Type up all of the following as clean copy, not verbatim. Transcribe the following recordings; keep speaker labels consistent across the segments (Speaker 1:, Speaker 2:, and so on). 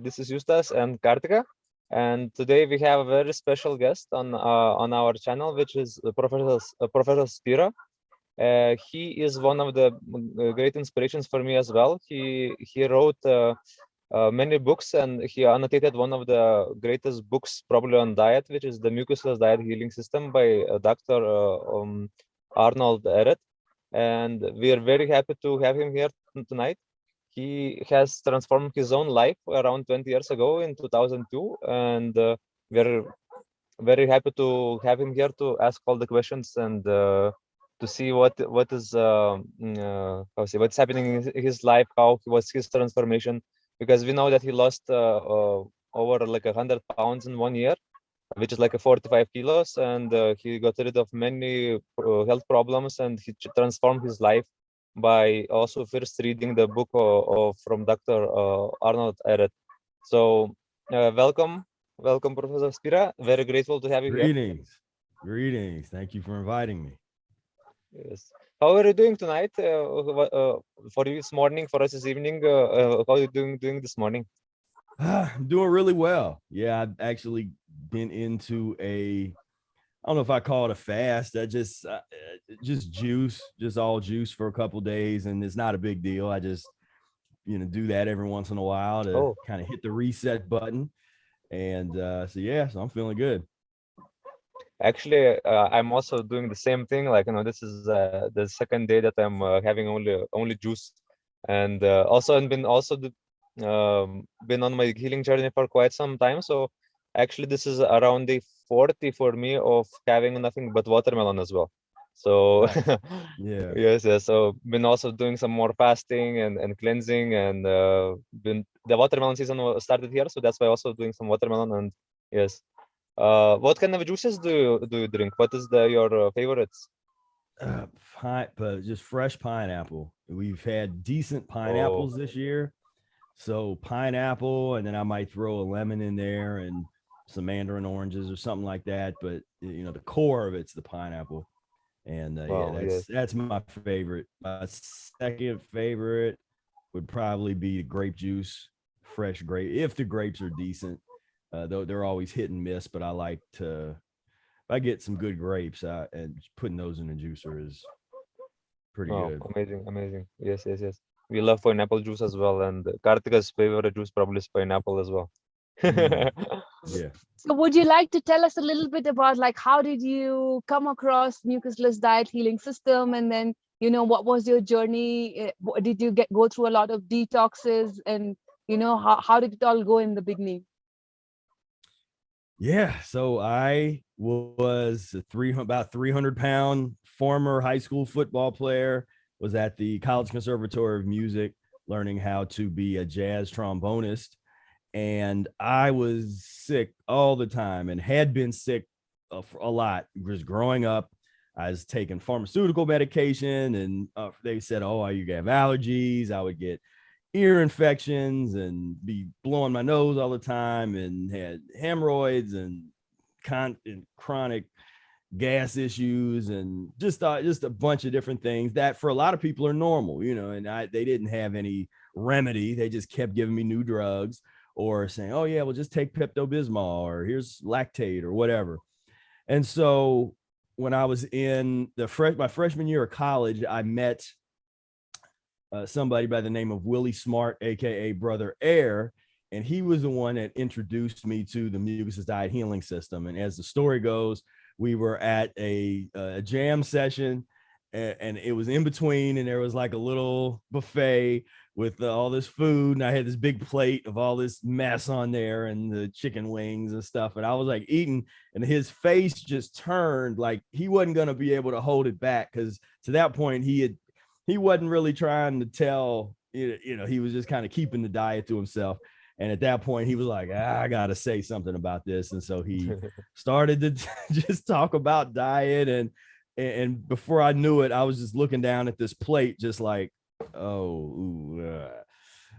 Speaker 1: This is Justas and Kartika, and today we have a very special guest on our channel, which is Professor Spira. He is one of the great inspirations for me as well. He wrote many books, and he annotated one of the greatest books probably on diet, which is the Mucusless Diet Healing System by Dr. Arnold Ehret. And we are very happy to have him here tonight. He has transformed his own life around 20 years ago in 2002, and we're very happy to have him here to ask all the questions and to see what's happening in his life, how was his transformation, because we know that he lost over like 100 pounds in 1 year, which is like 45 kilos, and he got rid of many health problems, and he transformed his life by also first reading the book from Dr. Arnold Ehret. So welcome, Professor Spira. Very grateful to have you here.
Speaker 2: Greetings. Thank you for inviting me.
Speaker 1: Yes. How are you doing tonight? For you this morning, for us this evening. How are you doing this morning?
Speaker 2: I'm doing really well. Yeah, I've actually been into I don't know if I call it a fast. I just juice, just all juice for a couple of days, and it's not a big deal. I just do that every once in a while to kind of hit the reset button, and so I'm feeling good.
Speaker 1: Actually, I'm also doing the same thing. Like this is the second day that I'm having only juice, and I've been on my healing journey for quite some time. So actually, this is around the 40 for me of having nothing but watermelon as well. So
Speaker 2: Nice. Yeah.
Speaker 1: yes. So been also doing some more fasting and cleansing, and the watermelon season started here, so that's why also doing some watermelon. And yes. What kind of juices do you drink? What is your favorites?
Speaker 2: Just fresh pineapple. We've had decent pineapples this year, so pineapple, and then I might throw a lemon in there and some mandarin oranges or something like that. But the core of it's the pineapple, and that's my favorite. My second favorite would probably be grape juice, fresh grape, if the grapes are decent. Though they're always hit and miss, but I like to, if I get some good grapes, and putting those in a juicer is pretty good.
Speaker 1: Amazing. Yes. We love pineapple juice as well, and Kartika's favorite juice probably is pineapple as well.
Speaker 2: Yeah.
Speaker 3: So would you like to tell us a little bit about how did you come across Mucusless Diet Healing System, and then what was your journey? Did you go through a lot of detoxes, and how did it all go in the beginning?
Speaker 2: Yeah, so I was about 300-pound former high school football player, was at the College Conservatory of Music learning how to be a jazz trombonist. And I was sick all the time and had been sick a lot. Just growing up, I was taking pharmaceutical medication, and they said, oh, you have allergies. I would get ear infections and be blowing my nose all the time, and had hemorrhoids and chronic gas issues, and just a bunch of different things that for a lot of people are normal, and they didn't have any remedy. They just kept giving me new drugs or saying, oh yeah, well just take Pepto-Bismol, or here's Lactate or whatever. And so when I was in my freshman year of college, I met somebody by the name of Willie Smart, aka Brother Air, and he was the one that introduced me to the Mucusless Diet Healing System. And as the story goes, we were at a jam session, and it was in between, and there was like a little buffet with all this food, and I had this big plate of all this mess on there and the chicken wings and stuff, and I was like eating, and his face just turned like he wasn't going to be able to hold it back, because to that point he wasn't really trying to tell, he was just kind of keeping the diet to himself. And at that point he was like, I gotta say something about this. And so he started to just talk about diet, and before I knew it, I was just looking down at this plate just like, and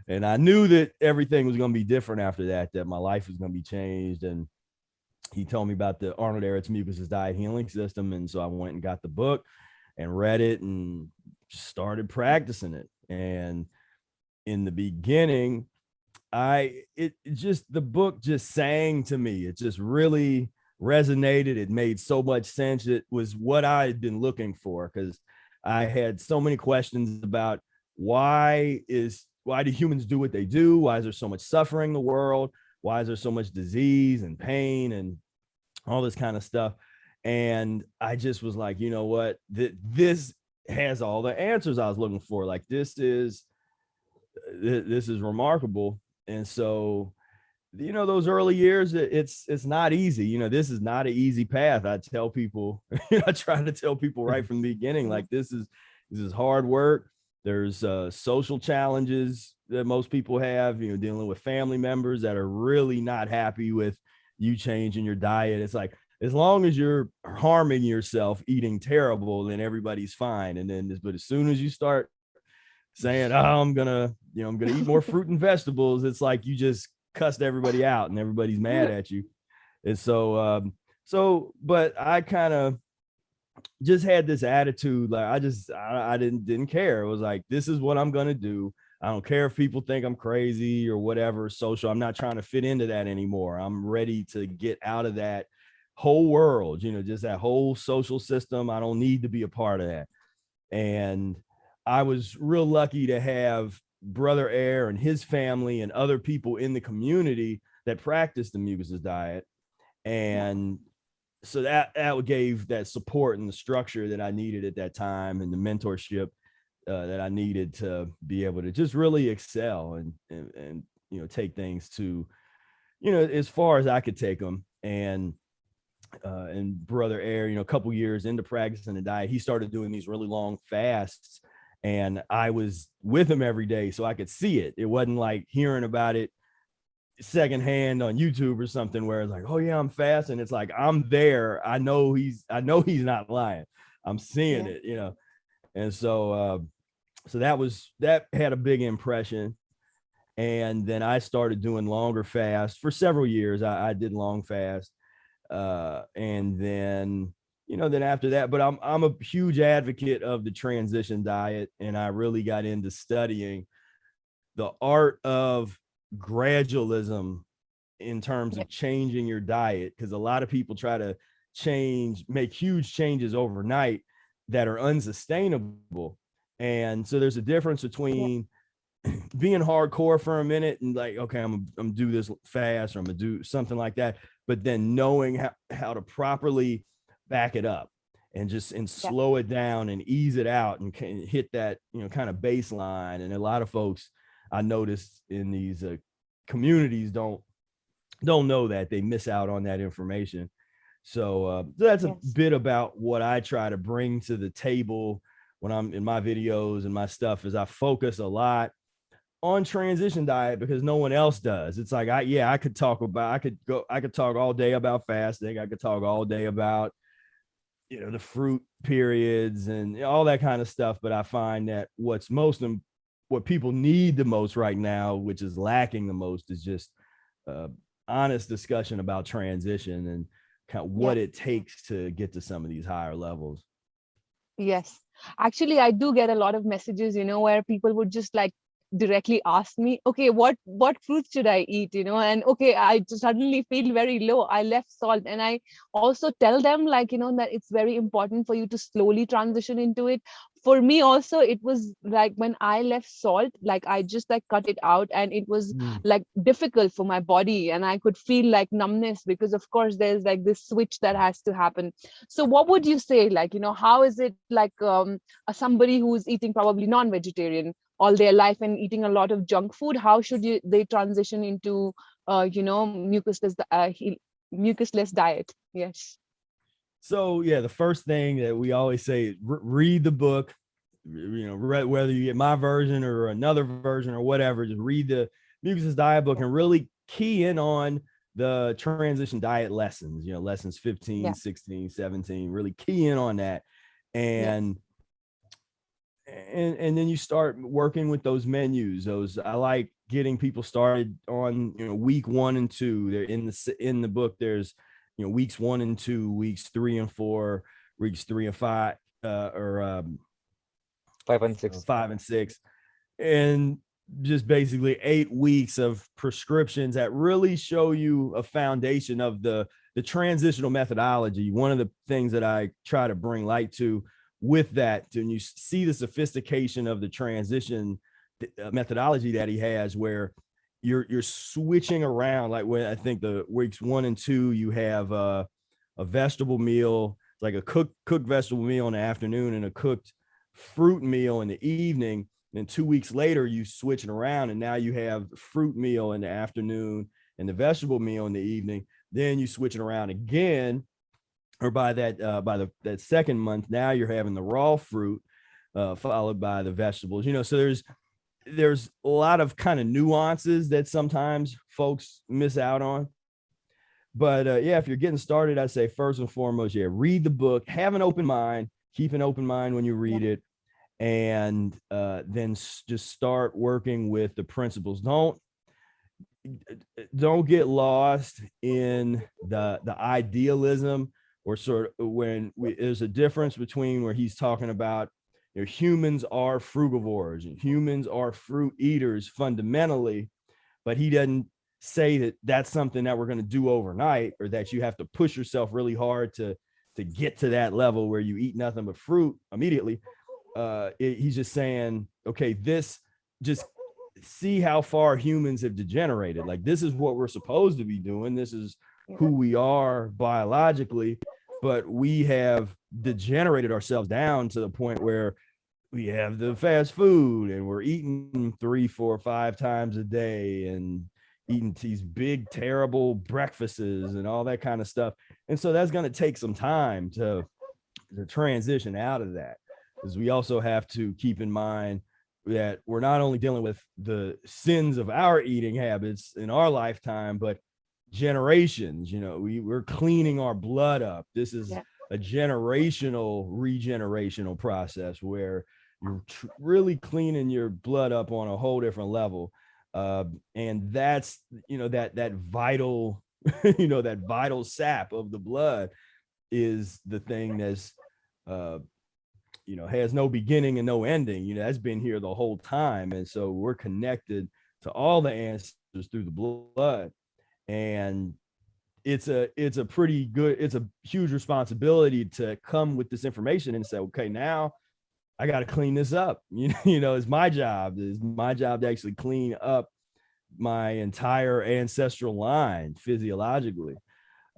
Speaker 2: I knew that everything was going to be different after that my life was going to be changed. And he told me about the Arnold Ehret's Mucusless Diet Healing System, and so I went and got the book and read it and started practicing it. And in the beginning, the book just sang to me. It just really resonated. It made so much sense. It was what I had been looking for, because I had so many questions about why do humans do what they do? Why is there so much suffering in the world? Why is there so much disease and pain and all this kind of stuff? And I just was like, you know what, this has all the answers I was looking for. Like, this is remarkable. And so, those early years, it's not easy. This is not an easy path. I tell people, I try to tell people right from the beginning, like, this is hard work. There's social challenges that most people have, dealing with family members that are really not happy with you changing your diet. It's like, as long as you're harming yourself, eating terrible, then everybody's fine. And then, but as soon as you start saying, oh, I'm gonna eat more fruit and vegetables, it's like you just cussed everybody out and everybody's mad at you. And so, but I kind of just had this attitude, like, I didn't care. It was like, this is what I'm gonna do. I don't care if people think I'm crazy or whatever social. I'm not trying to fit into that anymore. I'm ready to get out of that whole world, just that whole social system. I don't need to be a part of that. And I was real lucky to have Brother Air and his family and other people in the community that practiced the Mucusless diet. And so that gave that support and the structure that I needed at that time, and the mentorship that I needed to be able to just really excel and take things to, as far as I could take them. And Brother Air, a couple years into practicing the diet, he started doing these really long fasts, and I was with him every day, so I could see it. It wasn't like hearing about it secondhand on YouTube or something, where it's like, oh yeah, I'm fasting. It's like, I'm there. I know he's not lying. I'm seeing it, And so, that had a big impression. And then I started doing longer fasts for several years. I did long fast. And then, then after that, but I'm a huge advocate of the transition diet. And I really got into studying the art of gradualism in terms of changing your diet. Because a lot of people try to make huge changes overnight that are unsustainable. And so there's a difference between being hardcore for a minute and like, okay, I'm gonna do this fast, or I'm gonna do something like that, but then knowing how to properly back it up and slow it down and ease it out and hit that, kind of baseline. And a lot of folks I noticed in these communities don't know that. They miss out on that information. So that's a bit about what I try to bring to the table when I'm in my videos and my stuff. Is I focus a lot on transition diet because no one else does. It's like, I could talk all day about fasting. I could talk all day about, the fruit periods and all that kind of stuff. But I find that what people need the most right now, which is lacking the most, is just honest discussion about transition and kind of what it takes to get to some of these higher levels.
Speaker 3: Yes, actually, I do get a lot of messages, where people would just like directly ask me, okay, what fruits should I eat, and okay, I just suddenly feel very low, I left salt. And I also tell them, like, that it's very important for you to slowly transition into it. For me also, it was like when I left salt, like I just like cut it out, and it was like difficult for my body, and I could feel like numbness, because of course there's like this switch that has to happen. So what would you say, like, how is it like somebody who's eating probably non-vegetarian all their life and eating a lot of junk food, how should they transition into mucusless diet? Yes.
Speaker 2: So the first thing that we always say is read the book, whether you get my version or another version or whatever, just read the Mucusless Diet book and really key in on the transition diet lessons, lessons 15, 16, 17, really key in on that. And then you start working with those menus. I like getting people started on, week 1 and 2. They're in the book. There's, weeks 1 and 2, weeks 3 and 4, weeks 3 and 5, or
Speaker 1: 5 and 6.
Speaker 2: 5 and 6. And just basically 8 weeks of prescriptions that really show you a foundation of the transitional methodology. One of the things that I try to bring light to with that, and you see the sophistication of the transition methodology that he has, where you're switching around. Like when I think the weeks 1 and 2, you have a vegetable meal, like a cooked vegetable meal in the afternoon and a cooked fruit meal in the evening. Then 2 weeks later, you switching around, and now you have the fruit meal in the afternoon and the vegetable meal in the evening. Then you switching around again, or by that second month, now you're having the raw fruit followed by the vegetables. So there's a lot of kind of nuances that sometimes folks miss out on. But yeah, if you're getting started, I say first and foremost, read the book, have an open mind, keep an open mind when you read it. And then just start working with the principles. Don't get lost in the idealism, or sort of when there's a difference between where he's talking about, humans are frugivores and humans are fruit eaters fundamentally, but he doesn't say that that's something that we're going to do overnight, or that you have to push yourself really hard to get to that level where you eat nothing but fruit immediately. He's just saying, okay, just see how far humans have degenerated. Like, this is what we're supposed to be doing. This is who we are biologically, but we have degenerated ourselves down to the point where we have the fast food and we're eating 3, 4, 5 times a day and eating these big, terrible breakfasts and all that kind of stuff. And so that's going to take some time to transition out of that. Because we also have to keep in mind that we're not only dealing with the sins of our eating habits in our lifetime, but generations. We're cleaning our blood up. This is a generational regenerational process where you're really cleaning your blood up on a whole different level. And that's, that vital, that vital sap of the blood is the thing that's, has no beginning and no ending. That's been here the whole time. And so we're connected to all the ancestors through the blood. And it's a huge responsibility to come with this information and say, okay, now I got to clean this up. It's my job. It's my job to actually clean up my entire ancestral line physiologically.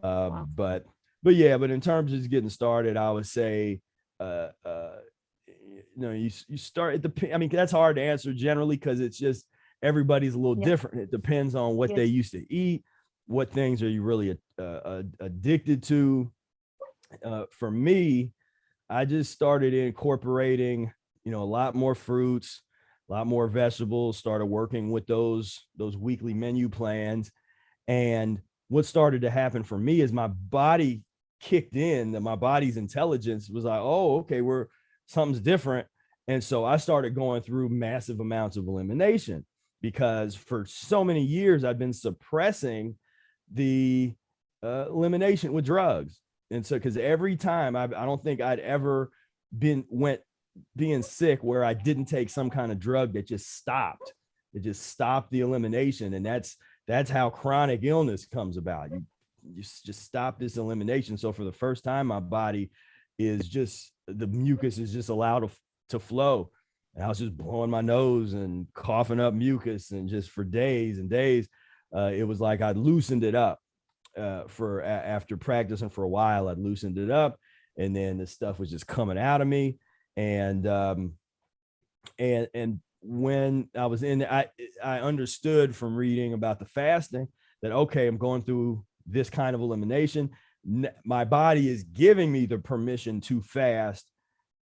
Speaker 2: But in terms of just getting started, I would say, you start at that's hard to answer generally, because it's just everybody's a little different. It depends on what they used to eat, what things are you really addicted to. For me, I just started incorporating a lot more fruits, a lot more vegetables, started working with those weekly menu plans. And what started to happen for me is my body kicked in, that my body's intelligence was like, oh, okay, something's different. And so I started going through massive amounts of elimination, because for so many years I've been suppressing the elimination with drugs. And so, because every time I don't think I'd ever being sick where I didn't take some kind of drug that just stopped. It just stopped the elimination. And that's how chronic illness comes about. You just stop this elimination. So for the first time, my body is just, the mucus is just allowed to flow. And I was just blowing my nose and coughing up mucus, and just for days and days, it was like I'd loosened it up. After practicing for a while, I'd loosened it up, and then the stuff was just coming out of me. And when I was I understood from reading about the fasting that, okay, I'm going through this kind of elimination. My body is giving me the permission to fast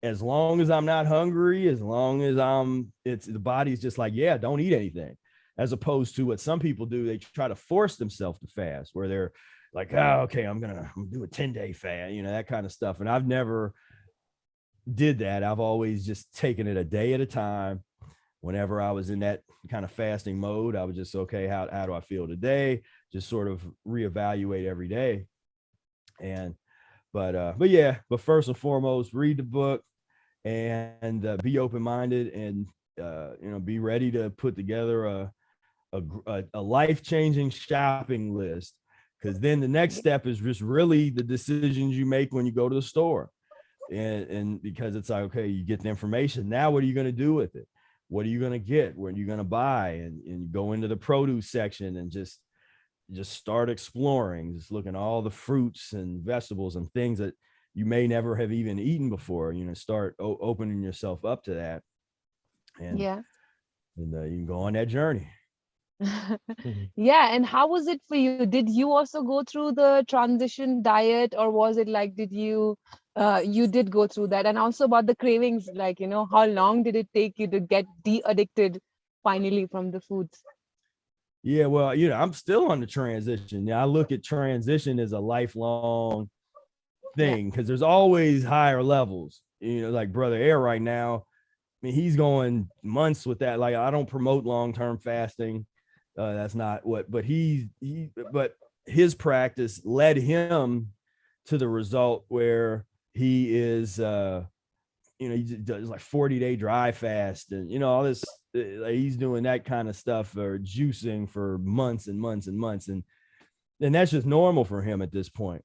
Speaker 2: as long as I'm not hungry, as long as the body's just like, yeah, don't eat anything. As opposed to what some people do, they try to force themselves to fast, where they're like, oh, okay, I'm gonna do a 10-day fast, that kind of stuff. And I've never did that. I've always just taken it a day at a time. Whenever I was in that kind of fasting mode, I was just, okay, how do I feel today? Just sort of reevaluate every day. But first and foremost, read the book and be open-minded, and be ready to put together a life-changing shopping list, because then the next step is just really the decisions you make when you go to the store. And because it's like, okay, you get the information. Now, what are you going to do with it? What are you going to get? What are you going to buy? And you go into the produce section and just start exploring, just looking at all the fruits and vegetables and things that you may never have even eaten before. Start opening yourself up to that. And,
Speaker 3: yeah.
Speaker 2: and you can go on that journey.
Speaker 3: Yeah. And how was it for you? Did you also go through the transition diet, or was it like, did you did go through that? And also about the cravings, like, how long did it take you to get de-addicted finally from the foods?
Speaker 2: Yeah, well, I'm still on the transition. I look at transition as a lifelong thing, because there's always higher levels. Like Brother Air right now, I mean, he's going months with that. Like, I don't promote long-term fasting. That's not what, but but his practice led him to the result where he is, he does like 40-day dry fast and, all this, like he's doing that kind of stuff, or juicing for months and months and months. And that's just normal for him at this point.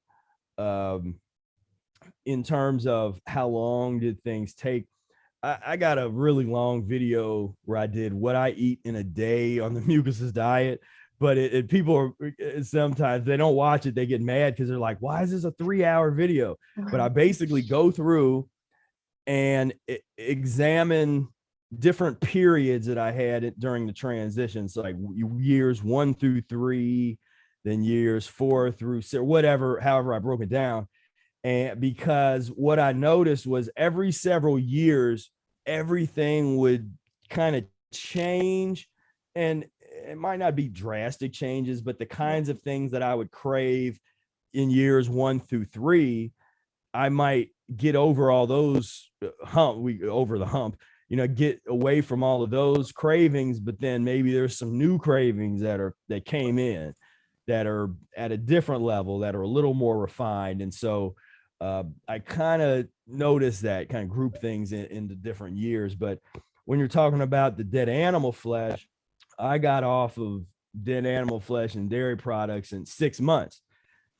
Speaker 2: In terms of how long did things take, I got a really long video where I did what I eat in a day on the Mucusless Diet, but people sometimes they don't watch it. They get mad because they're like, why is this a 3-hour video? But I basically go through and examine different periods that I had during the transition. So like years 1 through 3, then years 4 through 6, however I broke it down. And because what I noticed was every several years, everything would kind of change, and it might not be drastic changes, but the kinds of things that I would crave in years 1 through 3, I might get over all those over the hump, get away from all of those cravings. But then maybe there's some new cravings that came in that are at a different level, that are a little more refined. And so I kind of noticed that, kind of group things into different years. But when you're talking about the dead animal flesh, I got off of dead animal flesh and dairy products in 6 months.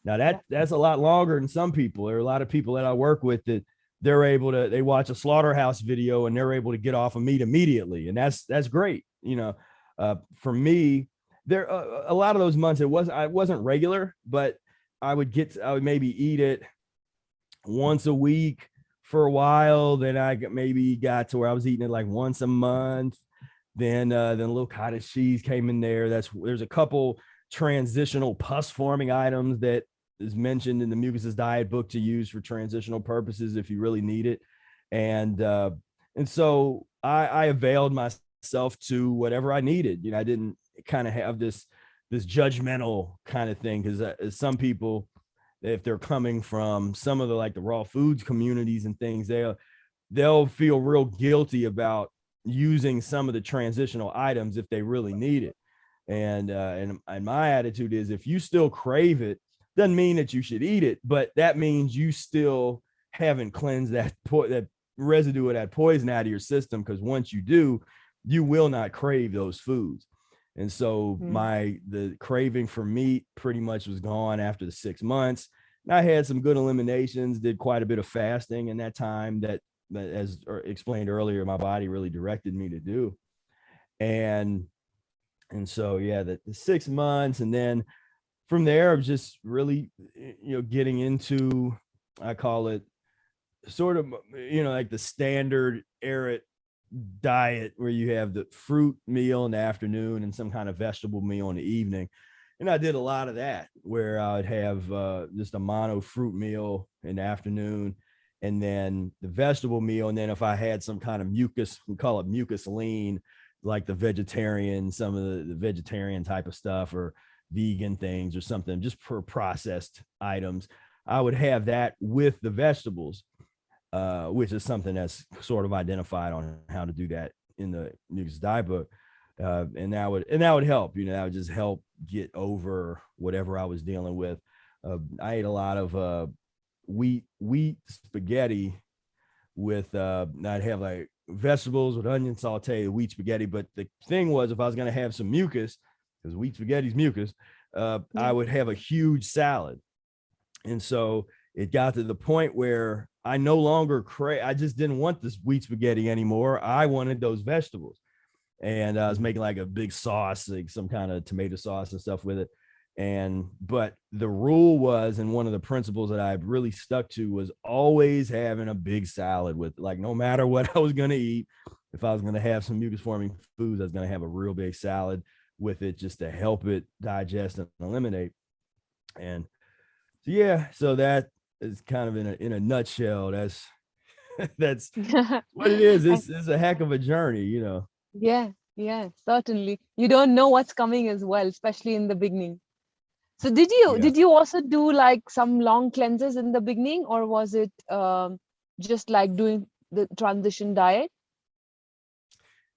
Speaker 2: Now that's a lot longer than some people. There are a lot of people that I work with that they watch a slaughterhouse video and they're able to get off of meat immediately. And that's great. For me, there a lot of those months, I wasn't regular, but I would maybe eat it once a week for a while. Then I maybe got to where I was eating it like once a month. Then a little cottage cheese came in there. There's a couple transitional pus forming items that is mentioned in the Mucusless Diet book to use for transitional purposes if you really need it. And so I availed myself to whatever I needed. I didn't kind of have this judgmental kind of thing, because some people, if they're coming from some of the raw foods communities and things, they'll feel real guilty about using some of the transitional items if they really need it. And my attitude is, if you still crave it, doesn't mean that you should eat it, but that means you still haven't cleansed that residue of that poison out of your system, because once you do, you will not crave those foods. And so the craving for meat pretty much was gone after the 6 months. And I had some good eliminations, did quite a bit of fasting in that time that as explained earlier, my body really directed me to do. And so, the 6 months. And then from there, I was just really, getting into, I call it sort of, like the standard Ehret diet, where you have the fruit meal in the afternoon and some kind of vegetable meal in the evening. And I did a lot of that, where I would have just a mono fruit meal in the afternoon, and then the vegetable meal. And then if I had some kind of mucus, we call it mucus lean, like some of the vegetarian type of stuff, or vegan things or something, just for processed items, I would have that with the vegetables, which is something that's sort of identified on how to do that in the Mucusless Diet book. And that would help, that would just help get over whatever I was dealing with. I ate a lot of wheat spaghetti with, I'd have like vegetables with onion saute, wheat spaghetti. But the thing was, if I was going to have some mucus, because wheat spaghetti is mucus, I would have a huge salad. And so it got to the point where I no longer I just didn't want this wheat spaghetti anymore. I wanted those vegetables. And I was making like a big sauce, like some kind of tomato sauce and stuff with it. But the rule was, and one of the principles that I really stuck to was always having a big salad with, like, no matter what I was going to eat, if I was going to have some mucus forming foods, I was going to have a real big salad with it just to help it digest and eliminate. And so, yeah, so that is kind of in a nutshell. That's what it is. It's a heck of a journey, you know.
Speaker 3: Yeah, certainly. You don't know what's coming as well, especially in the beginning. So did you also do like some long cleanses in the beginning, or was it just like doing the transition diet?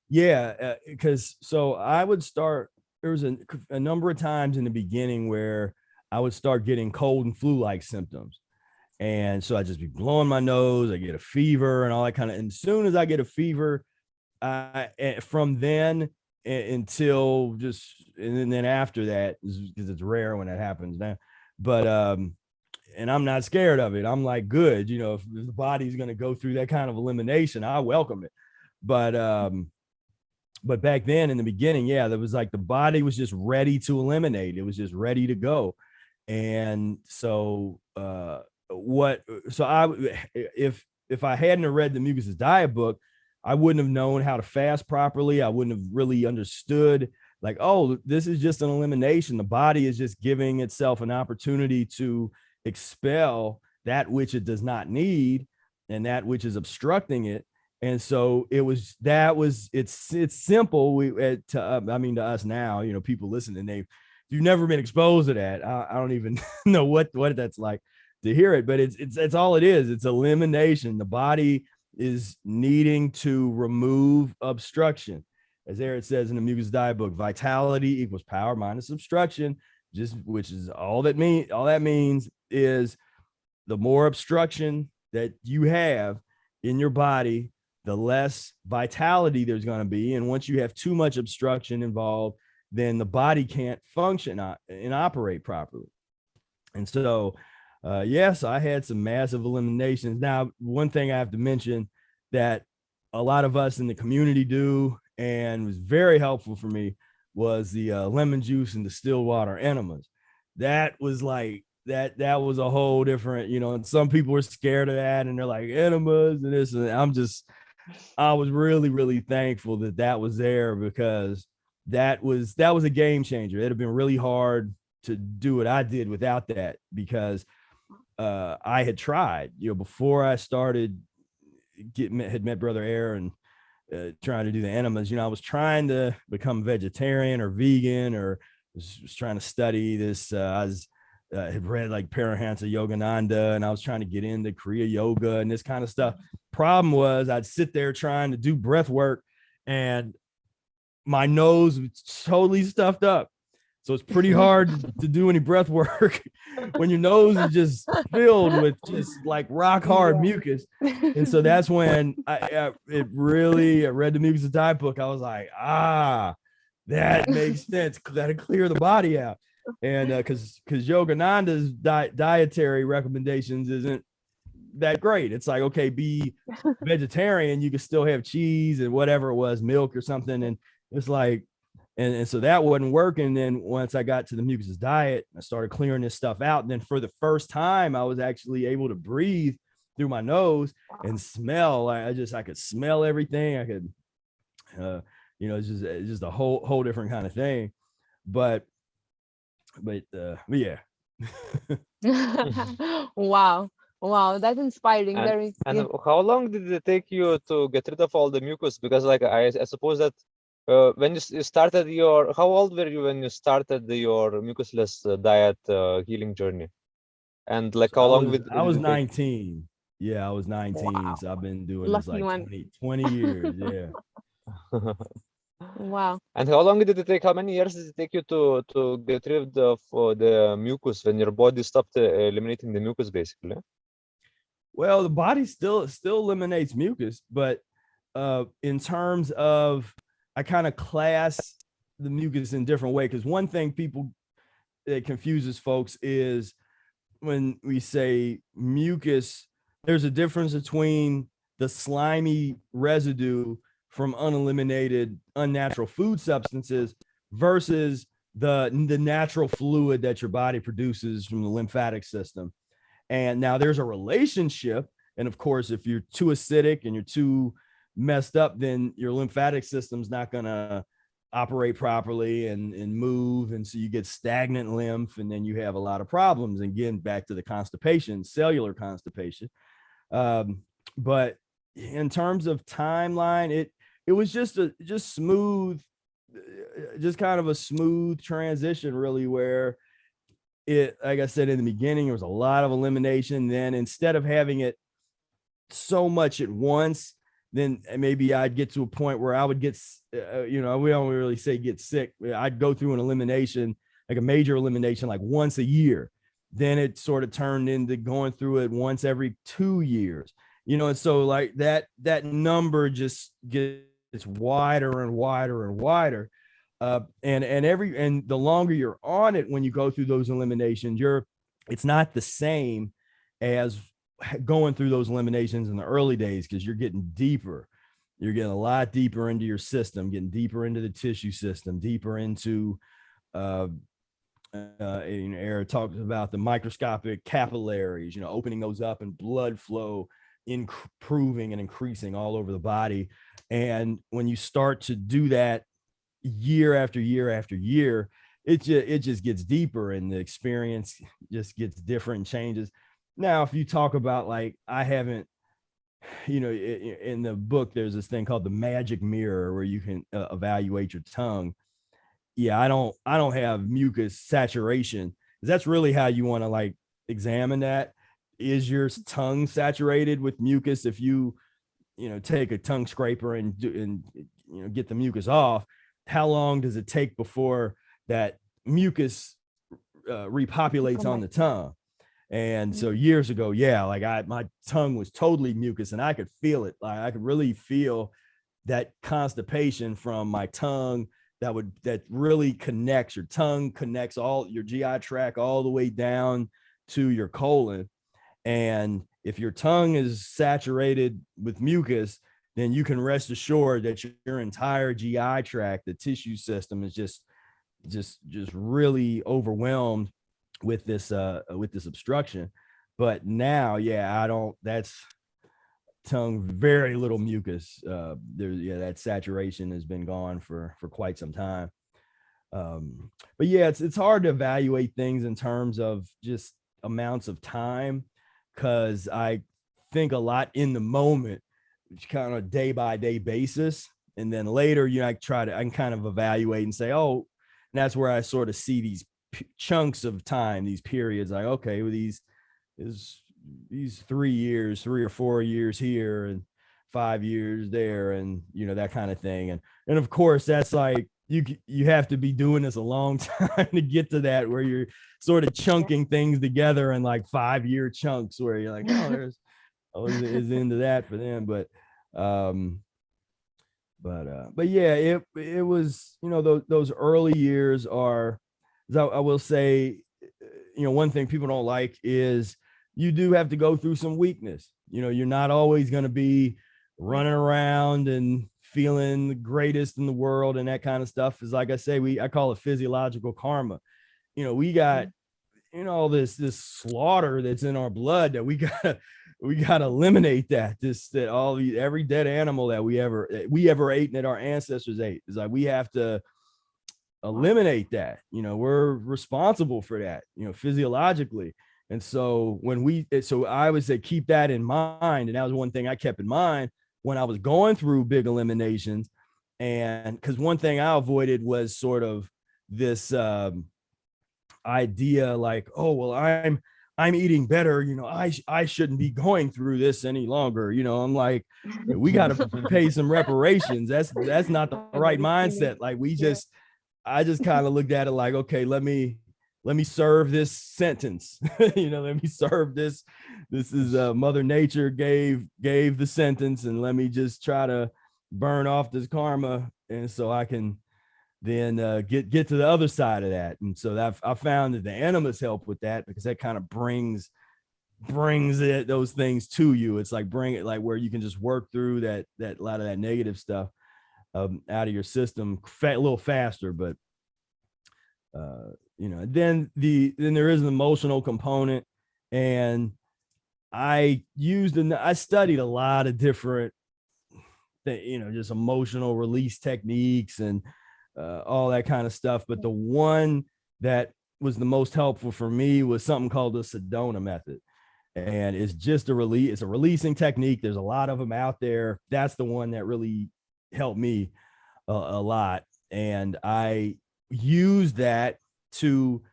Speaker 2: Yeah, because so I would start, there was a number of times in the beginning where I would start getting cold and flu-like symptoms. And so I'd just be blowing my nose, I get a fever and all that kind of, and as soon as I get a fever, from then until just, and then after that, because it's rare when that happens now, but and I'm not scared of it. I'm like, good, you know, if the body's going to go through that kind of elimination, I welcome it. But back then in the beginning, yeah, there was like the body was just ready to eliminate. It was just ready to go. And so if I hadn't read the Mucusless Diet book, I wouldn't have known how to fast properly. I wouldn't have really understood, like, oh, this is just an elimination. The body is just giving itself an opportunity to expel that which it does not need and that which is obstructing it. And so it's simple. To us now, you know, people listening, if you've never been exposed to that, I don't even know what that's like to hear it, but it's all it is. It's elimination. The body is needing to remove obstruction. As Ehret says in the Mucusless Diet book, vitality equals power minus obstruction, which is all that means is the more obstruction that you have in your body, the less vitality there's going to be. And once you have too much obstruction involved, then the body can't function and operate properly. And so, yes, I had some massive eliminations. Now, one thing I have to mention that a lot of us in the community do, and was very helpful for me, was the lemon juice and distilled water enemas. That was like, that was a whole different, you know, and some people were scared of that and they're like, enemas and this, and I was really, really thankful that was there, because that was a game changer. It'd have been really hard to do what I did without that, because I had tried, you know, before I started had met Brother Ehret and trying to do the enemas, you know, I was trying to become vegetarian or vegan, or was trying to study this. I had read like Paramahansa Yogananda, and I was trying to get into Kriya Yoga and this kind of stuff. Problem was, I'd sit there trying to do breath work and my nose was totally stuffed up. So it's pretty hard to do any breath work when your nose is just filled with just like rock hard mucus. And so that's when I read the Mucusless Diet book. I was like, that makes sense. That'll clear the body out. And because Yogananda's dietary recommendations isn't that great. It's like, okay, be vegetarian, you can still have cheese and whatever it was, milk or something. And it's like, and so that wasn't working. And then once I got to the Mucusless Diet, I started clearing this stuff out. And then for the first time, I was actually able to breathe through my nose and smell. I could smell everything. I could, you know, it's just a whole different kind of thing. But yeah.
Speaker 3: Wow, that's inspiring.
Speaker 1: And how long did it take you to get rid of all the mucus? Because like I suppose that when you started how old were you when you started your mucusless diet healing journey? And like, how long
Speaker 2: I was 19. Yeah, I was 19. Wow. So I've been doing this like 20 years. Yeah.
Speaker 3: Wow.
Speaker 1: And how long did it take? How many years did it take you to get rid of the mucus when your body stopped eliminating the mucus, basically?
Speaker 2: Well, the body still eliminates mucus, but in terms of, I kind of class the mucus in different way, because one thing that confuses folks is when we say mucus, there's a difference between the slimy residue from uneliminated unnatural food substances versus the natural fluid that your body produces from the lymphatic system. And now there's a relationship. And of course, if you're too acidic and you're too messed up, then your lymphatic system's not going to operate properly and move. And so you get stagnant lymph, and then you have a lot of problems. And again, back to the constipation, cellular constipation. But in terms of timeline, it was just smooth, just kind of a smooth transition, really, where it, like I said in the beginning, there was a lot of elimination. Then instead of having it so much at once, then maybe I'd get to a point where I would get, we don't really say get sick. I'd go through an elimination, like a major elimination, like once a year. Then it sort of turned into going through it once every 2 years, and so like that number just gets wider and wider and wider. And the longer you're on it, when you go through those eliminations, it's not the same as going through those eliminations in the early days, because you're getting deeper. You're getting a lot deeper into your system, getting deeper into the tissue system, deeper into Ehret talks about the microscopic capillaries, opening those up and blood flow improving and increasing all over the body. And when you start to do that year after year after year, it just gets deeper, and the experience just gets different and changes. Now, if you talk about, like, I haven't, in the book, there's this thing called the magic mirror where you can evaluate your tongue. Yeah, I don't have mucus saturation. That's really how you want to like examine that. Is your tongue saturated with mucus? If you take a tongue scraper and get the mucus off, how long does it take before that mucus repopulates on the tongue? And so years ago, my tongue was totally mucus, and I could feel it. Like I could really feel that constipation from my tongue that really connects your tongue, connects all your GI tract all the way down to your colon. And if your tongue is saturated with mucus, then you can rest assured that your entire GI tract, the tissue system, is just really overwhelmed with this obstruction. But now, that's tongue, very little mucus. That saturation has been gone for quite some time. But it's hard to evaluate things in terms of just amounts of time, because I think a lot in the moment, kind of day by day basis. And then later, I can kind of evaluate and say, oh, and that's where I sort of see these chunks of time, these periods, like, okay, well, these 3 years, 3 or 4 years here and 5 years there, and that kind of thing. And of course, that's like you have to be doing this a long time to get to that, where you're sort of chunking things together in like 5-year chunks, where you're like, is into that for them. But it was, those early years are, I will say, one thing people don't like is you do have to go through some weakness. You're not always going to be running around and feeling the greatest in the world, and that kind of stuff is, like I say, I call it physiological karma. We got, all this slaughter that's in our blood that we gotta eliminate that every dead animal that we ever ate and that our ancestors ate. Is like, we have to eliminate that. We're responsible for that, physiologically. And so I would say keep that in mind. And that was one thing I kept in mind when I was going through big eliminations. And because one thing I avoided was sort of this idea like, oh, well, I'm eating better, I shouldn't be going through this any longer. I'm like, we got to pay some reparations. That's not the right mindset. Like I just kind of looked at it like, okay, let me serve this sentence. Let me serve this. This is Mother Nature gave the sentence, and let me just try to burn off this karma, and so I can then get to the other side of that. And so I found that the enemas help with that, because that kind of brings those things to you. It's like bring it like where you can just work through that lot of that negative stuff out of your system a little faster. But you know, then there is an emotional component, and I studied a lot of different, you know, just emotional release techniques and all that kind of stuff. But the one that was the most helpful for me was something called the Sedona method. And it's just it's a releasing technique. There's a lot of them out there. That's the one that really helped me a lot. And I use that to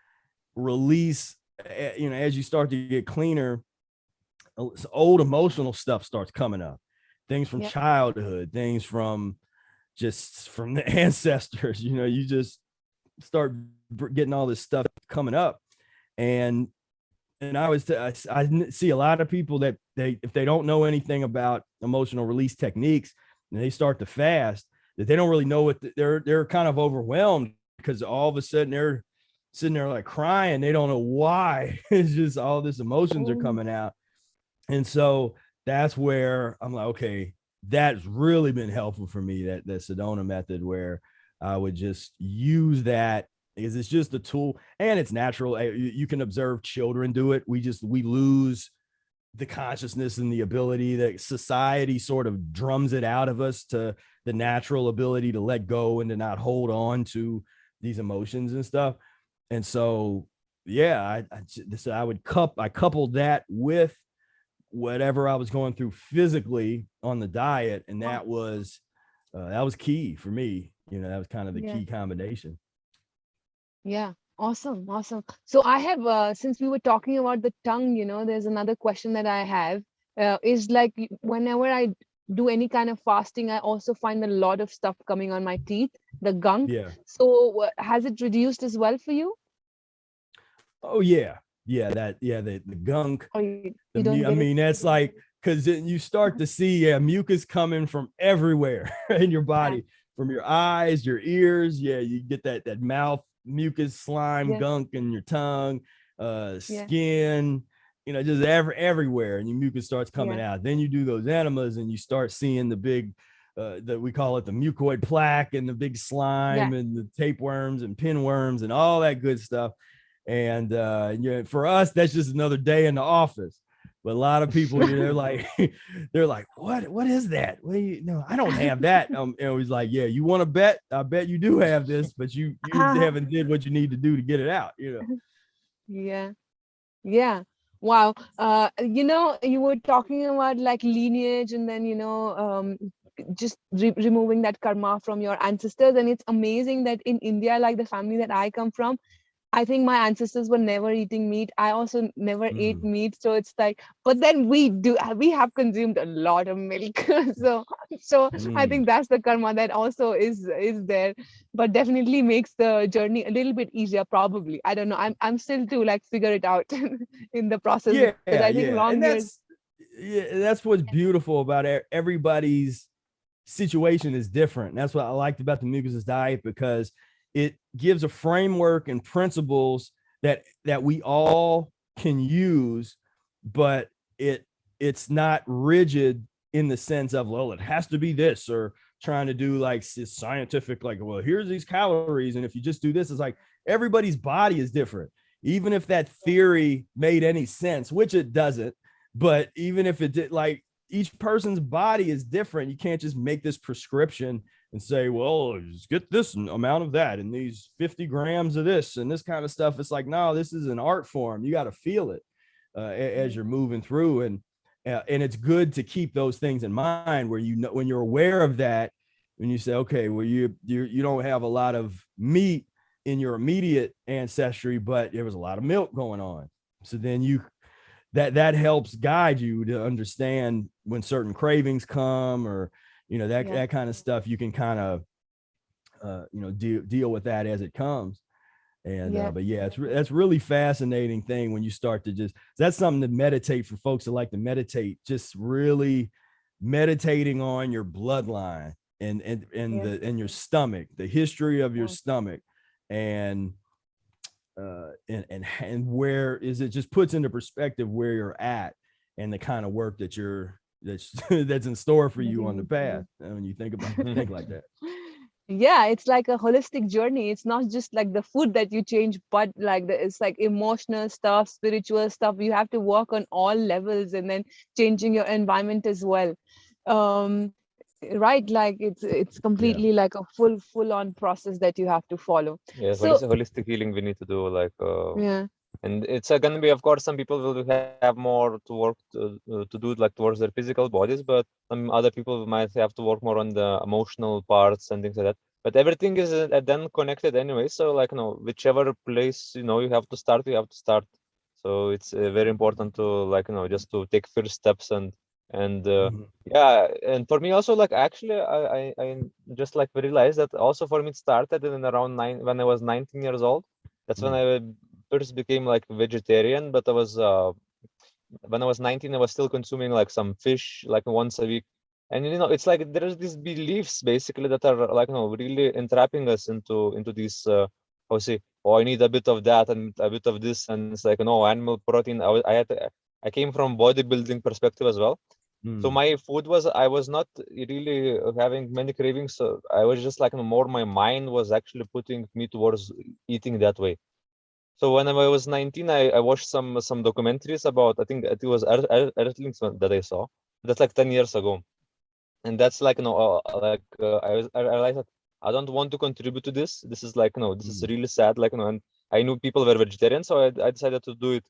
Speaker 2: release, you know, as you start to get cleaner, old emotional stuff starts coming up. Things from childhood, things from the ancestors, you know, you just start getting all this stuff coming up. And I see a lot of people that if they don't know anything about emotional release techniques and they start to fast, that they don't really know what they're kind of overwhelmed, because all of a sudden they're sitting there like crying. They don't know why. It's just all this emotions are coming out. And so that's where I'm like, okay, that's really been helpful for me, that Sedona method, where I would just use that, because it's just a tool and it's natural. You can observe children do it. We lose the consciousness and the ability that society sort of drums it out of us, to the natural ability to let go and to not hold on to these emotions and stuff. And so, yeah, I coupled that with whatever I was going through physically on the diet. And that was key for me. You know, that was kind of the key combination.
Speaker 3: Yeah. Awesome. So I have, since we were talking about the tongue, you know, there's another question that I have, is like, whenever I do any kind of fasting, I also find a lot of stuff coming on my teeth, the gunk.
Speaker 2: Yeah.
Speaker 3: So has it reduced as well for you?
Speaker 2: Oh yeah. The gunk.
Speaker 3: Or you don't
Speaker 2: I mean, that's like, because you start to see mucus coming from everywhere in your body, from your eyes, your ears. Yeah, you get that mouth mucus, slime, gunk in your tongue, skin, you know, just everywhere, and your mucus starts coming out. Then you do those enemas and you start seeing the big that we call it the mucoid plaque, and the big slime and the tapeworms and pinworms and all that good stuff. And for us, that's just another day in the office. But a lot of people, you know, they're like, what is that? No, I don't have that. And he's like, yeah, you want to bet? I bet you do have this, but you haven't did what you need to do to get it out, you know?
Speaker 3: Yeah. Wow. You know, you were talking about like lineage, and then, you know, just removing that karma from your ancestors. And it's amazing that in India, like the family that I come from, I think my ancestors were never eating meat. I also never ate meat. So it's like, but then we have consumed a lot of milk. so I think that's the karma that also is there, but definitely makes the journey a little bit easier, probably. I don't know. I'm still to like figure it out in the process. Because I think long years.
Speaker 2: That's what's beautiful about it. Everybody's situation is different. That's what I liked about the Mucusless Diet, because it gives a framework and principles that we all can use, but it's not rigid in the sense of, well, it has to be this, or trying to do like scientific, like, well, here's these calories, and if you just do this, it's like everybody's body is different. Even if that theory made any sense, which it doesn't, but even if it did, like, each person's body is different. You can't just make this prescription and say, well, just get this amount of that and these 50 grams of this and this kind of stuff. It's like, no, this is an art form. You got to feel it as you're moving through. And it's good to keep those things in mind, where, you know, when you're aware of that, when you say, okay, well, you don't have a lot of meat in your immediate ancestry, but there was a lot of milk going on. So then that helps guide you to understand when certain cravings come, or, you know, that kind of stuff. You can kind of, you know, deal with that as it comes. And, but yeah, that's really fascinating thing when you start to that's something to meditate for folks that like to meditate, just really meditating on your bloodline and your stomach, the history of your stomach, and where is it just puts into perspective where you're at and the kind of work that's in store for you on the path. And when you think like that.
Speaker 3: Yeah, it's like a holistic journey. It's not just like the food that you change, but like it's like emotional stuff, spiritual stuff. You have to work on all levels, and then changing your environment as well. Right, like it's completely like a full on process that you have to follow.
Speaker 1: Yeah,
Speaker 3: So
Speaker 1: holistic healing we need to do, like
Speaker 3: yeah,
Speaker 1: and it's going to be, of course, some people will have more to work to do like towards their physical bodies, but some other people might have to work more on the emotional parts and things like that. But everything is then connected anyway. So like, whichever place, you have to start, you have to start. So it's very important to like, just to take first steps and yeah. And for me also, like, actually, I just like realized that also for me it started in around when I was 19 years old. That's when I first became like vegetarian, but I was when I was 19, I was still consuming like some fish like once a week. And it's like there's these beliefs basically that are like really entrapping us into these how to say, oh, I need a bit of that and a bit of this, and it's like no animal protein. I came from bodybuilding perspective as well. So my food I was not really having many cravings. So I was just like more my mind was actually putting me towards eating that way. So when I was 19, I watched some documentaries about, I think it was Earthlings that I saw. That's like 10 years ago. And that's like, I realized that I don't want to contribute to this. This is like, this is really sad. Like, and I knew people were vegetarian, so I decided to do it.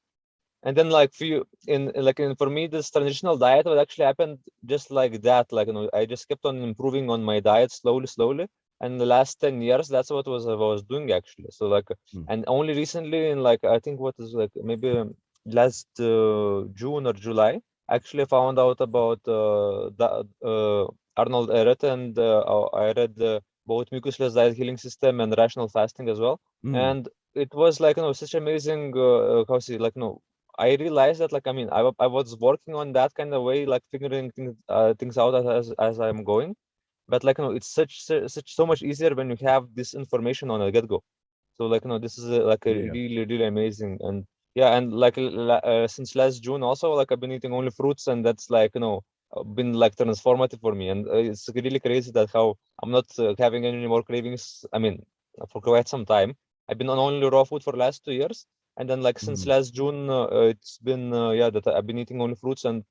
Speaker 1: And then like for me, this transitional diet would actually happen just like that. Like, I just kept on improving on my diet slowly. And the last 10 years, that's what I was doing actually. So like, and only recently in like, I think what is like maybe last June or July, actually found out about Arnold Ehret, and I read both Mucusless Diet Healing System and Rational Fasting as well. And it was like, such amazing, how to say, like, I realized that, like, I mean, I was working on that kind of way, like figuring things out as I'm going, but like, it's such so much easier when you have this information on a get-go. So like, this is like a really amazing. And yeah, and like since last June also, like I've been eating only fruits, and that's like, been like transformative for me. And it's really crazy that how I'm not having any more cravings. I mean, for quite some time, I've been on only raw food for last 2 years. And then like since last June, it's been that I've been eating only fruits, and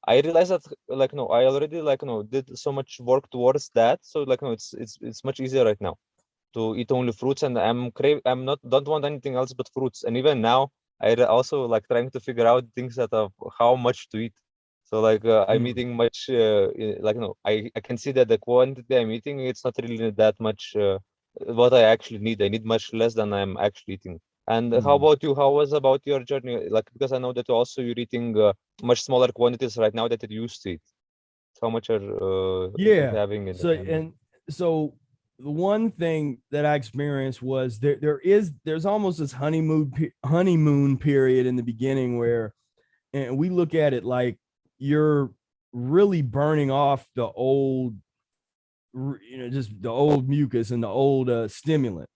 Speaker 1: I realized that like I already like did so much work towards that. So like it's much easier right now to eat only fruits, and I'm not don't want anything else but fruits. And even now also like trying to figure out things that how much to eat. So like I'm eating much like I can see that the quantity I'm eating, it's not really that much what I actually need. I need much less than I'm actually eating. And how about you? How was about your journey? Like, because I know that also you're eating much smaller quantities right now that you used to eat. How much are you having in the family?
Speaker 2: So the one thing that I experienced was there's almost this honeymoon period in the beginning where, and we look at it like you're really burning off the old, just the old mucus and the old stimulant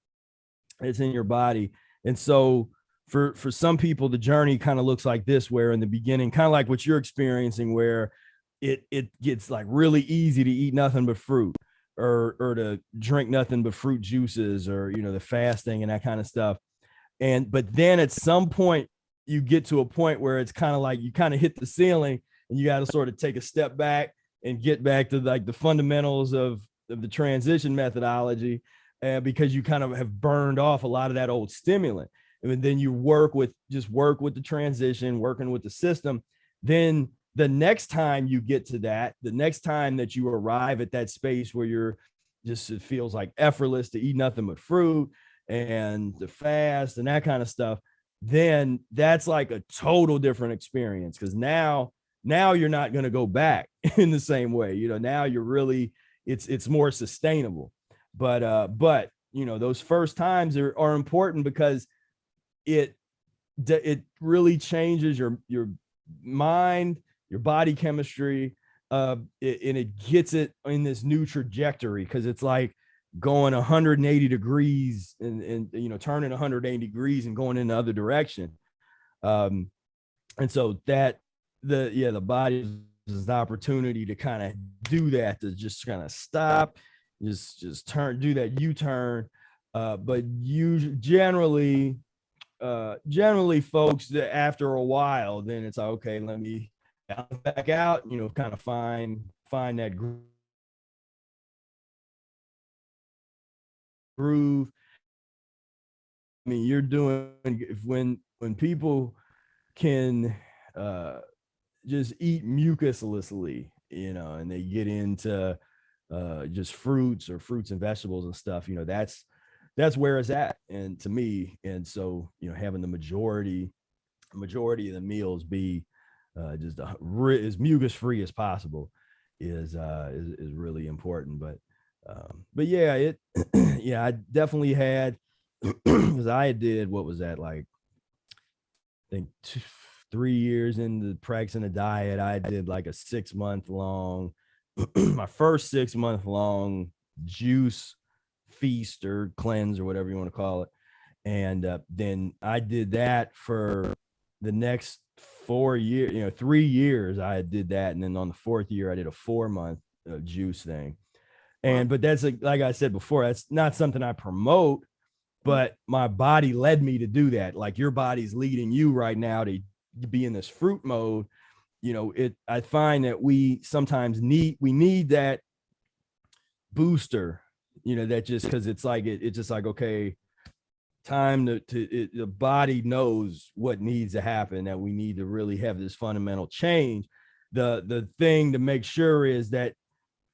Speaker 2: that's in your body. And so for some people, the journey kind of looks like this, where in the beginning, kind of like what you're experiencing, where it gets like really easy to eat nothing but fruit, or to drink nothing but fruit juices, or the fasting and that kind of stuff. But then at some point you get to a point where it's kind of like you kind of hit the ceiling, and you got to sort of take a step back and get back to like the fundamentals of the transition methodology, because you kind of have burned off a lot of that old stimulant. And then you work with the transition, working with the system. Then the next time you get to that, the next time that you arrive at that space where it feels like effortless to eat nothing but fruit and to fast and that kind of stuff, then that's like a total different experience. Because now you're not going to go back in the same way. Now you're really, it's more sustainable. But those first times are important, because it really changes your mind, your body chemistry, and it gets it in this new trajectory, because it's like going 180 degrees and you know, turning 180 degrees and going in the other direction. And so that the body is the opportunity to kind of do that, to just kind of stop, just turn, do that U-turn. But you generally folks, that after a while, then it's like, okay, let me back out, you know, kind of find that groove. I mean, you're doing, when people can just eat mucuslessly, you know, and they get into just fruits and vegetables and stuff, you know, that's where it's at. And to me, and so, you know, having the majority of the meals be just as mucus free as possible is really important. But yeah, it yeah, I definitely had, because I did, what was that, like, I think 3 years into practicing a diet, I did like a 6-month long my first 6-month long juice feast or cleanse or whatever you want to call it. And then I did that for the next 4 years, you know, 3 years I did that. And then on the 4th year, I did a 4-month juice thing. And, but that's like I said before, that's not something I promote, but my body led me to do that. Like your body's leading you right now to be in this fruit mode. You know, I find that we sometimes need that booster, you know, that just, because it's like, it's just like, okay, time the body knows what needs to happen, that we need to really have this fundamental change. The thing to make sure is that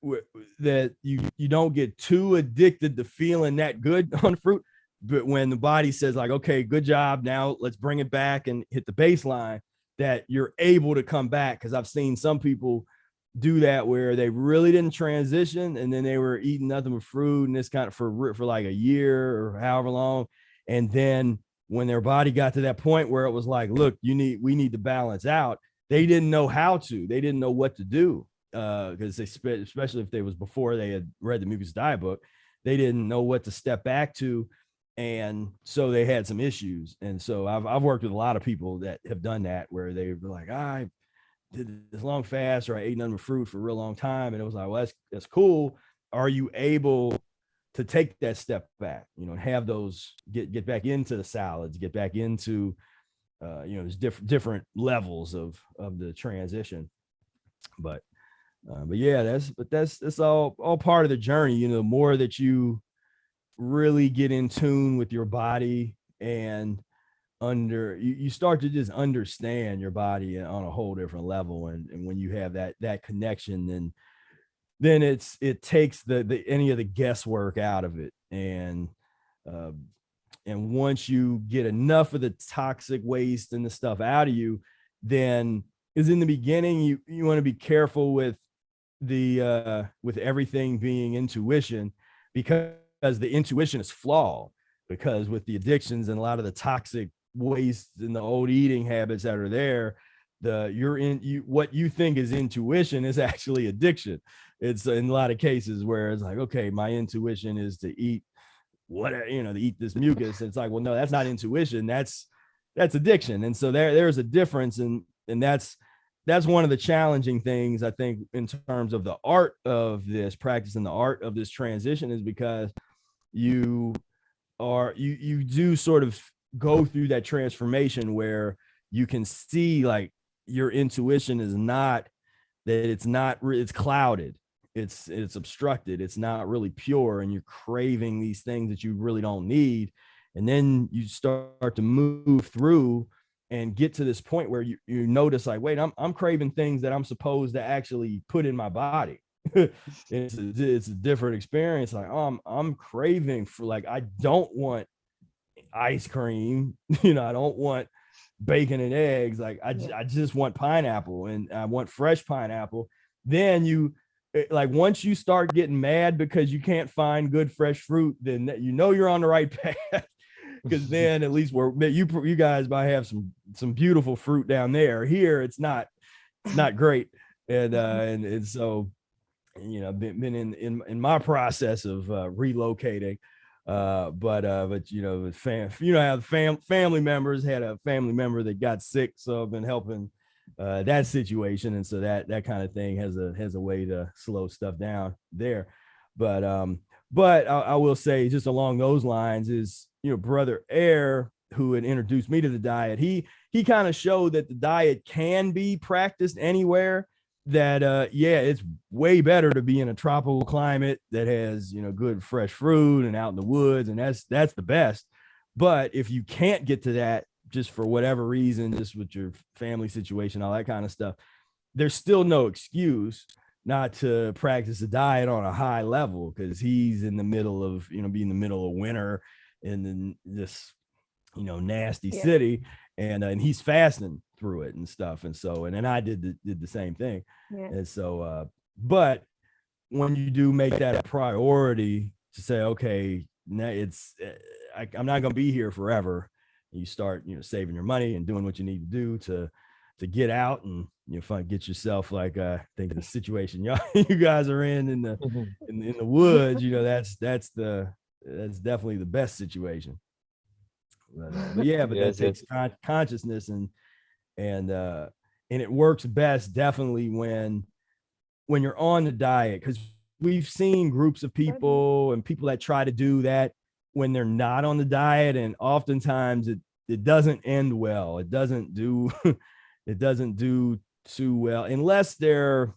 Speaker 2: you don't get too addicted to feeling that good on fruit. But when the body says like, okay, good job, now let's bring it back and hit the baseline, that you're able to come back. Because I've seen some people do that where they really didn't transition, and then they were eating nothing but fruit and this kind of for like a year or however long. And then when their body got to that point where it was like, look, we need to balance out, they didn't know how to, they didn't know what to do. Because especially if they was before they had read the Mucusless Diet book, they didn't know what to step back to. And so they had some issues. And so I've worked with a lot of people that have done that, where they were like, I did this long fast, or I ate nothing but fruit for a real long time. And it was like, well, that's cool. Are you able to take that step back, you know, have those, get back into the salads, get back into, you know, there's different levels of the transition. But yeah, that's all part of the journey. You know, the more that you really get in tune with your body, and you start to just understand your body on a whole different level. And when you have that connection, then it takes any of the guesswork out of it. And once you get enough of the toxic waste and the stuff out of you, then, is in the beginning, you want to be careful with with everything being intuition, because the intuition is flawed. Because with the addictions and a lot of the toxic waste and the old eating habits that are there, what you think is intuition is actually addiction. It's in a lot of cases where it's like, okay, my intuition is to eat to eat this mucus. It's like, well, no, that's not intuition. That's addiction. And so there's a difference. And that's one of the challenging things, I think, in terms of the art of this practice and the art of this transition, is because you do sort of go through that transformation where you can see like your intuition is not, that it's clouded, it's obstructed, it's not really pure, and you're craving these things that you really don't need. And then you start to move through and get to this point where you notice like, wait, I'm craving things that I'm supposed to actually put in my body. it's a different experience. Like, oh, I'm craving for, like, I don't want ice cream, you know, I don't want bacon and eggs. Like I just want pineapple, and I want fresh pineapple. Then like, once you start getting mad because you can't find good fresh fruit, then you know you're on the right path. Because then at least you guys might have some beautiful fruit down there. Here it's not great. and so, you know, been in my process of relocating, but you know, you know, I have family members, had a family member that got sick, so I've been helping that situation, and so that kind of thing has a way to slow stuff down there. But I will say, just along those lines, is, you know, Brother Air, who had introduced me to the diet, he kind of showed that the diet can be practiced anywhere. That yeah, it's way better to be in a tropical climate that has, you know, good fresh fruit and out in the woods, and that's the best. But if you can't get to that, just for whatever reason, just with your family situation, all that kind of stuff, there's still no excuse not to practice a diet on a high level, because he's in the middle of, you know, being in the middle of winter in this, you know, nasty city, and he's fasting through it and stuff. And so, and then I did the same thing. And so, but when you do make that a priority to say, okay, now it's, I'm not going to be here forever. You start, you know, saving your money and doing what you need to do to get out and, you know, get yourself, like, I think the situation you guys are in the woods, you know, that's definitely the best situation. But yeah, but
Speaker 1: Yes,
Speaker 2: that takes consciousness, and it works best definitely when you're on the diet, because we've seen groups of people and people that try to do that when they're not on the diet, and oftentimes it doesn't end well. It doesn't do it doesn't do too well, unless they're,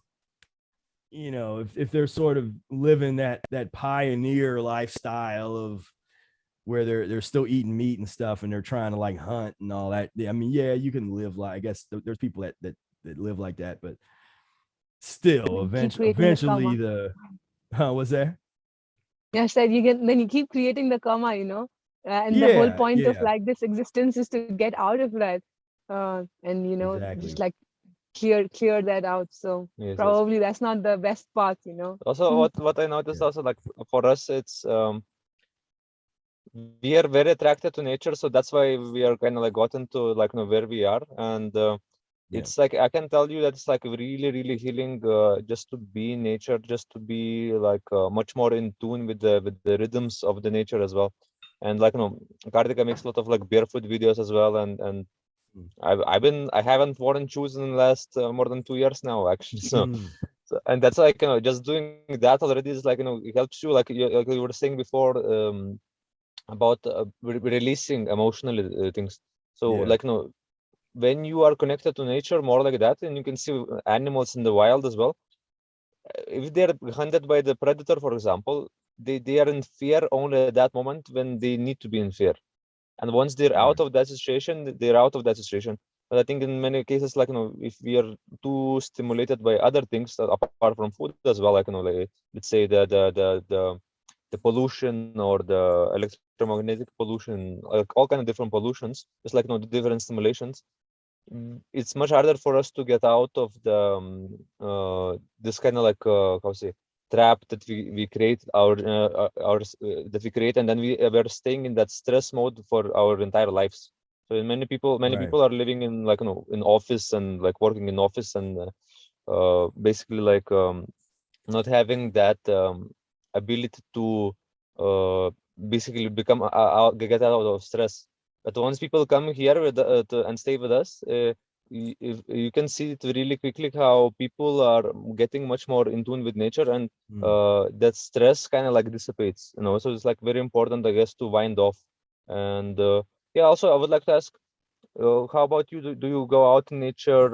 Speaker 2: you know, if they're sort of living that pioneer lifestyle of where they're still eating meat and stuff, and they're trying to, like, hunt and all that. I mean, yeah, you can live like, I guess there's people that live like that, but still eventually what's that?
Speaker 3: Yeah, I said then you keep creating the karma, you know, and the whole point of, like, this existence is to get out of that, and, you know, just, like, clear that out. So probably that's not the best path, you know.
Speaker 1: Also, what I noticed also, like, for us, it's we are very attracted to nature, so that's why we are kind of, like, gotten to, like, you know, where we are. And it's like, I can tell you that it's, like, really healing, just to be in nature, just to be, like, much more in tune with the rhythms of the nature as well. And, like, you know, Kartika makes a lot of, like, barefoot videos as well, and I haven't worn shoes in the last more than 2 years now, actually. So and that's, like, you know, just doing that already is, like, you know, it helps you, like you were saying before, about releasing emotional things. So, like, you know, when you are connected to nature more like that, and you can see animals in the wild as well, if they're hunted by the predator, for example, they are in fear only at that moment when they need to be in fear. And once they're out of that situation, they're out of that situation. But I think in many cases, like, you know, if we are too stimulated by other things apart from food as well, like, you know, like, let's say the pollution or the electromagnetic pollution, like all kind of different pollutions, just like, you know, the different stimulations, it's much harder for us to get out of the this kind of, like, how to say, trap that we create that we create, and then we're staying in that stress mode for our entire lives. So many people are living in, like, you know, in office and, like, working in office, and basically, like, not having that ability to basically get out of stress. But once people come here and stay with us, you can see it really quickly how people are getting much more in tune with nature, and that stress kind of, like, dissipates, you know. So it's, like, very important, I guess, to wind off. And yeah, also I would like to ask, how about you? Do you go out in nature?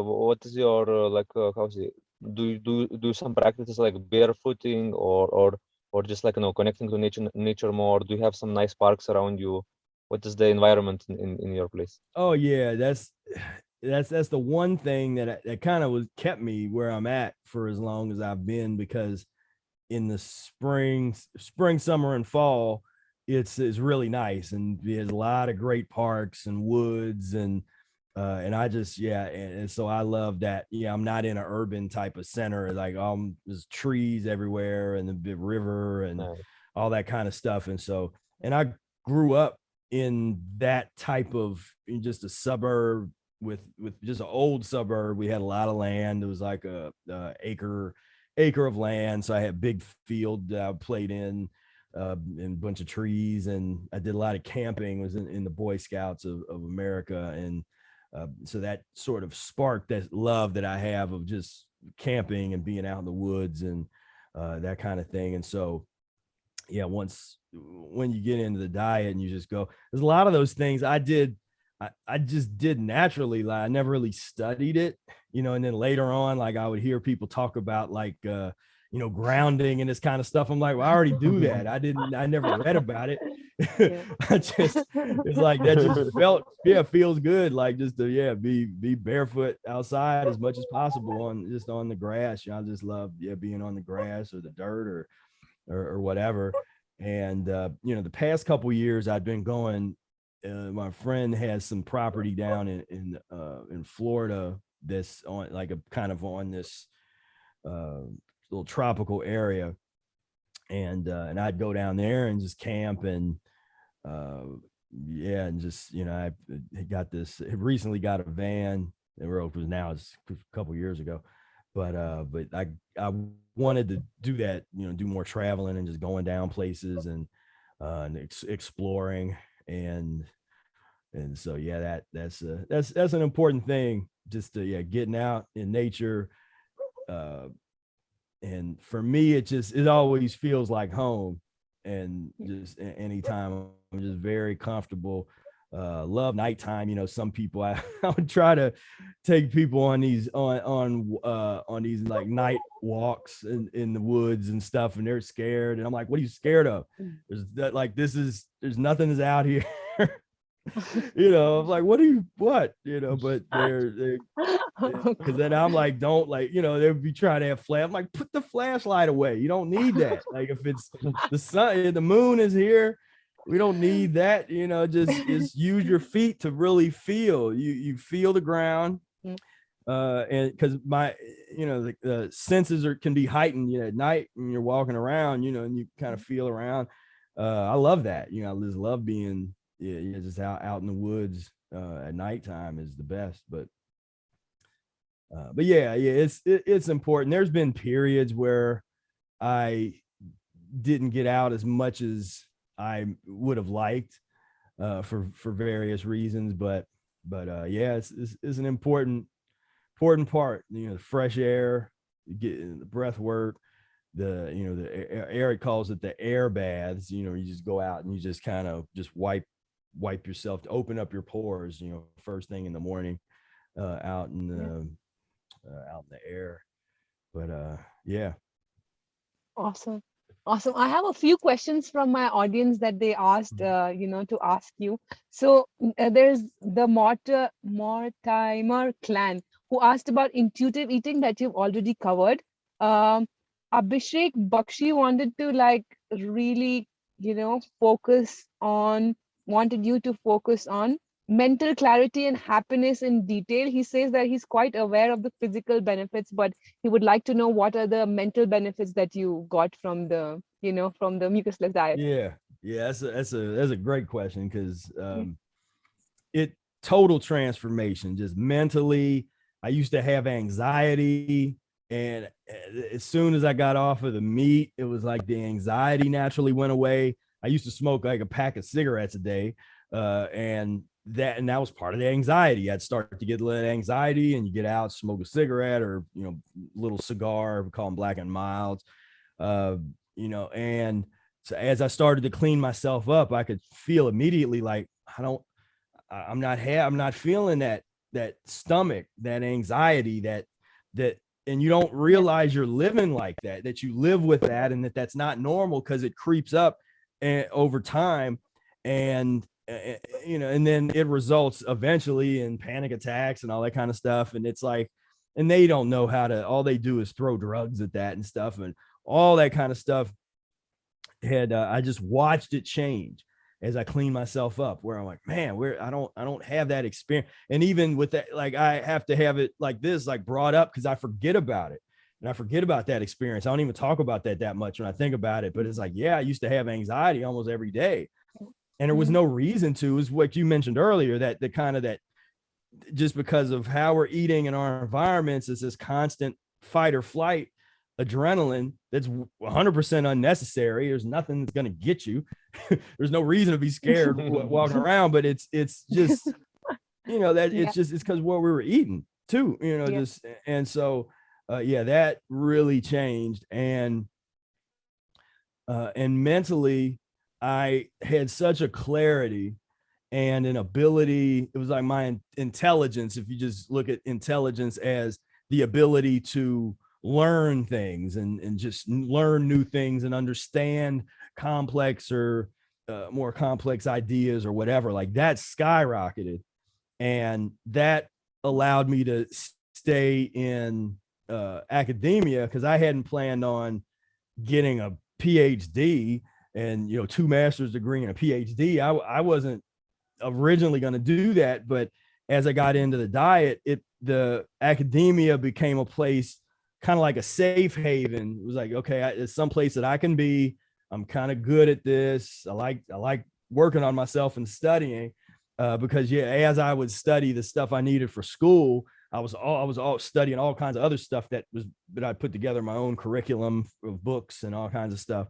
Speaker 1: What is your like, how to say? Do you do some practices like barefooting, or just, like, you know, connecting to nature more? Do you have some nice parks around you? What is the environment in your place?
Speaker 2: Oh yeah, that's the one thing that kind of kept me where I'm at for as long as I've been, because in the spring, summer, and fall, it's really nice, and there's a lot of great parks and woods, and I just, and so I love that. Yeah, I'm not in an urban type of center, like, there's trees everywhere and the big river and all that kind of stuff. And so, and I grew up in that type of, just a suburb with just an old suburb. We had a lot of land. It was like a acre of land. So I had big field that I played in, and a bunch of trees, and I did a lot of camping. Was in the Boy Scouts of America, and so that sort of sparked that love that I have of just camping and being out in the woods and that kind of thing. And so, yeah, when you get into the diet and you just go, there's a lot of those things I did. I just did naturally. Like I never really studied it, you know, and then later on, like I would hear people talk about like, you know, grounding and this kind of stuff. I'm like, well, I already do that. I never read about it.
Speaker 3: Yeah.
Speaker 2: It's like, that just feels good. Like just to, be barefoot outside as much as possible on the grass. You know, I just love, being on the grass or the dirt or whatever. And, you know, the past couple years I've been going, my friend has some property down in Florida that's on like a kind of on this little tropical area, and I'd go down there and just camp and and just, you know, I recently got a van. It was now, it's a couple years ago, but I wanted to do that, you know, do more traveling and just going down places and exploring. And so, that's an important thing, just to, getting out in nature. And for me, it always feels like home, and just anytime I'm just very comfortable. Love nighttime. You know, some people, I would try to take people on these on these like night walks in the woods and stuff, and they're scared, and I'm like, what are you scared of? There's nothing is out here. You know, I'm like, what, you know, but they're because then I'm like, don't, like, you know, they'll be trying to have flash. I'm like, put the flashlight away. You don't need that. Like, if it's the sun, the moon is here, we don't need that. You know, just use your feet to really feel. You feel the ground, and because you know, the senses can be heightened, you know, at night when you're walking around, you know, and you kind of feel around. I love that. You know, I just love being just out in the woods at nighttime is the best. But it's important. There's been periods where I didn't get out as much as I would have liked for various reasons, but it's an important part. You know, the fresh air, getting the breath work, Ehret calls it the air baths. You know, you just go out and you just kind of just wipe yourself to open up your pores, you know, first thing in the morning, out in the air. But
Speaker 3: Awesome. I have a few questions from my audience that they asked, to ask you. So there's the Mortimer clan who asked about intuitive eating that you've already covered. Abhishek Bakshi wanted to really, wanted you to focus on mental clarity and happiness in detail. He says that he's quite aware of the physical benefits, but he would like to know what are the mental benefits that you got from the mucusless diet.
Speaker 2: That's a great question, because it total transformation, just mentally. I used to have anxiety, and as soon as I got off of the meat, it was like the anxiety naturally went away. I used to smoke like a pack of cigarettes a day, and that was part of the anxiety. I'd start to get a little anxiety, and you get out, smoke a cigarette or, little cigar, we call them black and milds, and so as I started to clean myself up, I could feel immediately like, I'm not feeling that stomach, that anxiety, that, and you don't realize you're living like that you live with that, and that's not normal, because it creeps up over time, and and then it results eventually in panic attacks and all that kind of stuff. And it's like, and they don't know all they do is throw drugs at that and stuff, and all that kind of stuff. I just watched it change as I clean myself up, where I'm like, man, I don't have that experience. And even with that, like, I have to have it like this, like, brought up, because I forget about it. And I forget about that experience. I don't even talk about that much when I think about it. But it's like, I used to have anxiety almost every day, and there was no reason to. Is what you mentioned earlier, that the kind of that just because of how we're eating in our environments, is this constant fight or flight adrenaline that's 100% unnecessary. There's nothing that's going to get you. There's no reason to be scared walking around, but it's just, you know, that it's just, it's because what we were eating too, you know, just, and so, yeah, that really changed. And mentally, I had such a clarity and an ability. It was like my intelligence. If you just look at intelligence as the ability to learn things and just learn new things and understand complex or more complex ideas or whatever, like that skyrocketed. And that allowed me to stay in academia, because I hadn't planned on getting a PhD and, you know, 2 master's degree and a PhD. I wasn't originally going to do that, but as I got into the diet, the academia became a place, kind of like a safe haven. It was like, okay, it's some place that I can be. I'm kind of good at this. I like working on myself and studying, because as I would study the stuff I needed for school, I was all studying all kinds of other stuff that I put together my own curriculum of books and all kinds of stuff.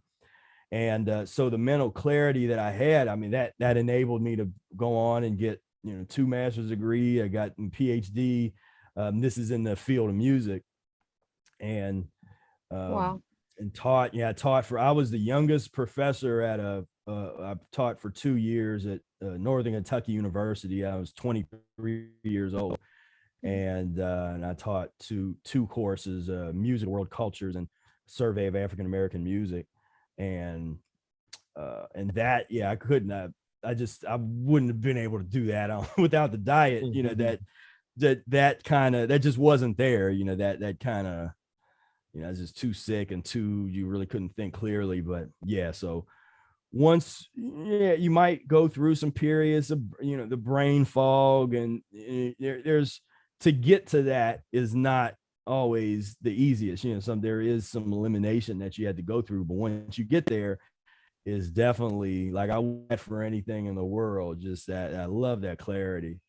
Speaker 2: And so the mental clarity that I had, I mean, that enabled me to go on and get, you know, 2 master's degree. I got a PhD. This is in the field of music. And
Speaker 3: Wow.
Speaker 2: And taught I was the youngest professor at I taught for 2 years at Northern Kentucky University. I was 23 years old, and I taught two courses, music world cultures and survey of African American music. And that, I couldn't I wouldn't have been able to do that without the diet. You know, that kind of, that just wasn't there. You know, that kind of, you know, it's just too sick and you really couldn't think clearly. But yeah, so once, you might go through some periods of, you know, the brain fog, and there's, to get to that is not always the easiest. You know, there is some elimination that you had to go through, but once you get there, is definitely like, I went for anything in the world. Just that, I love that clarity.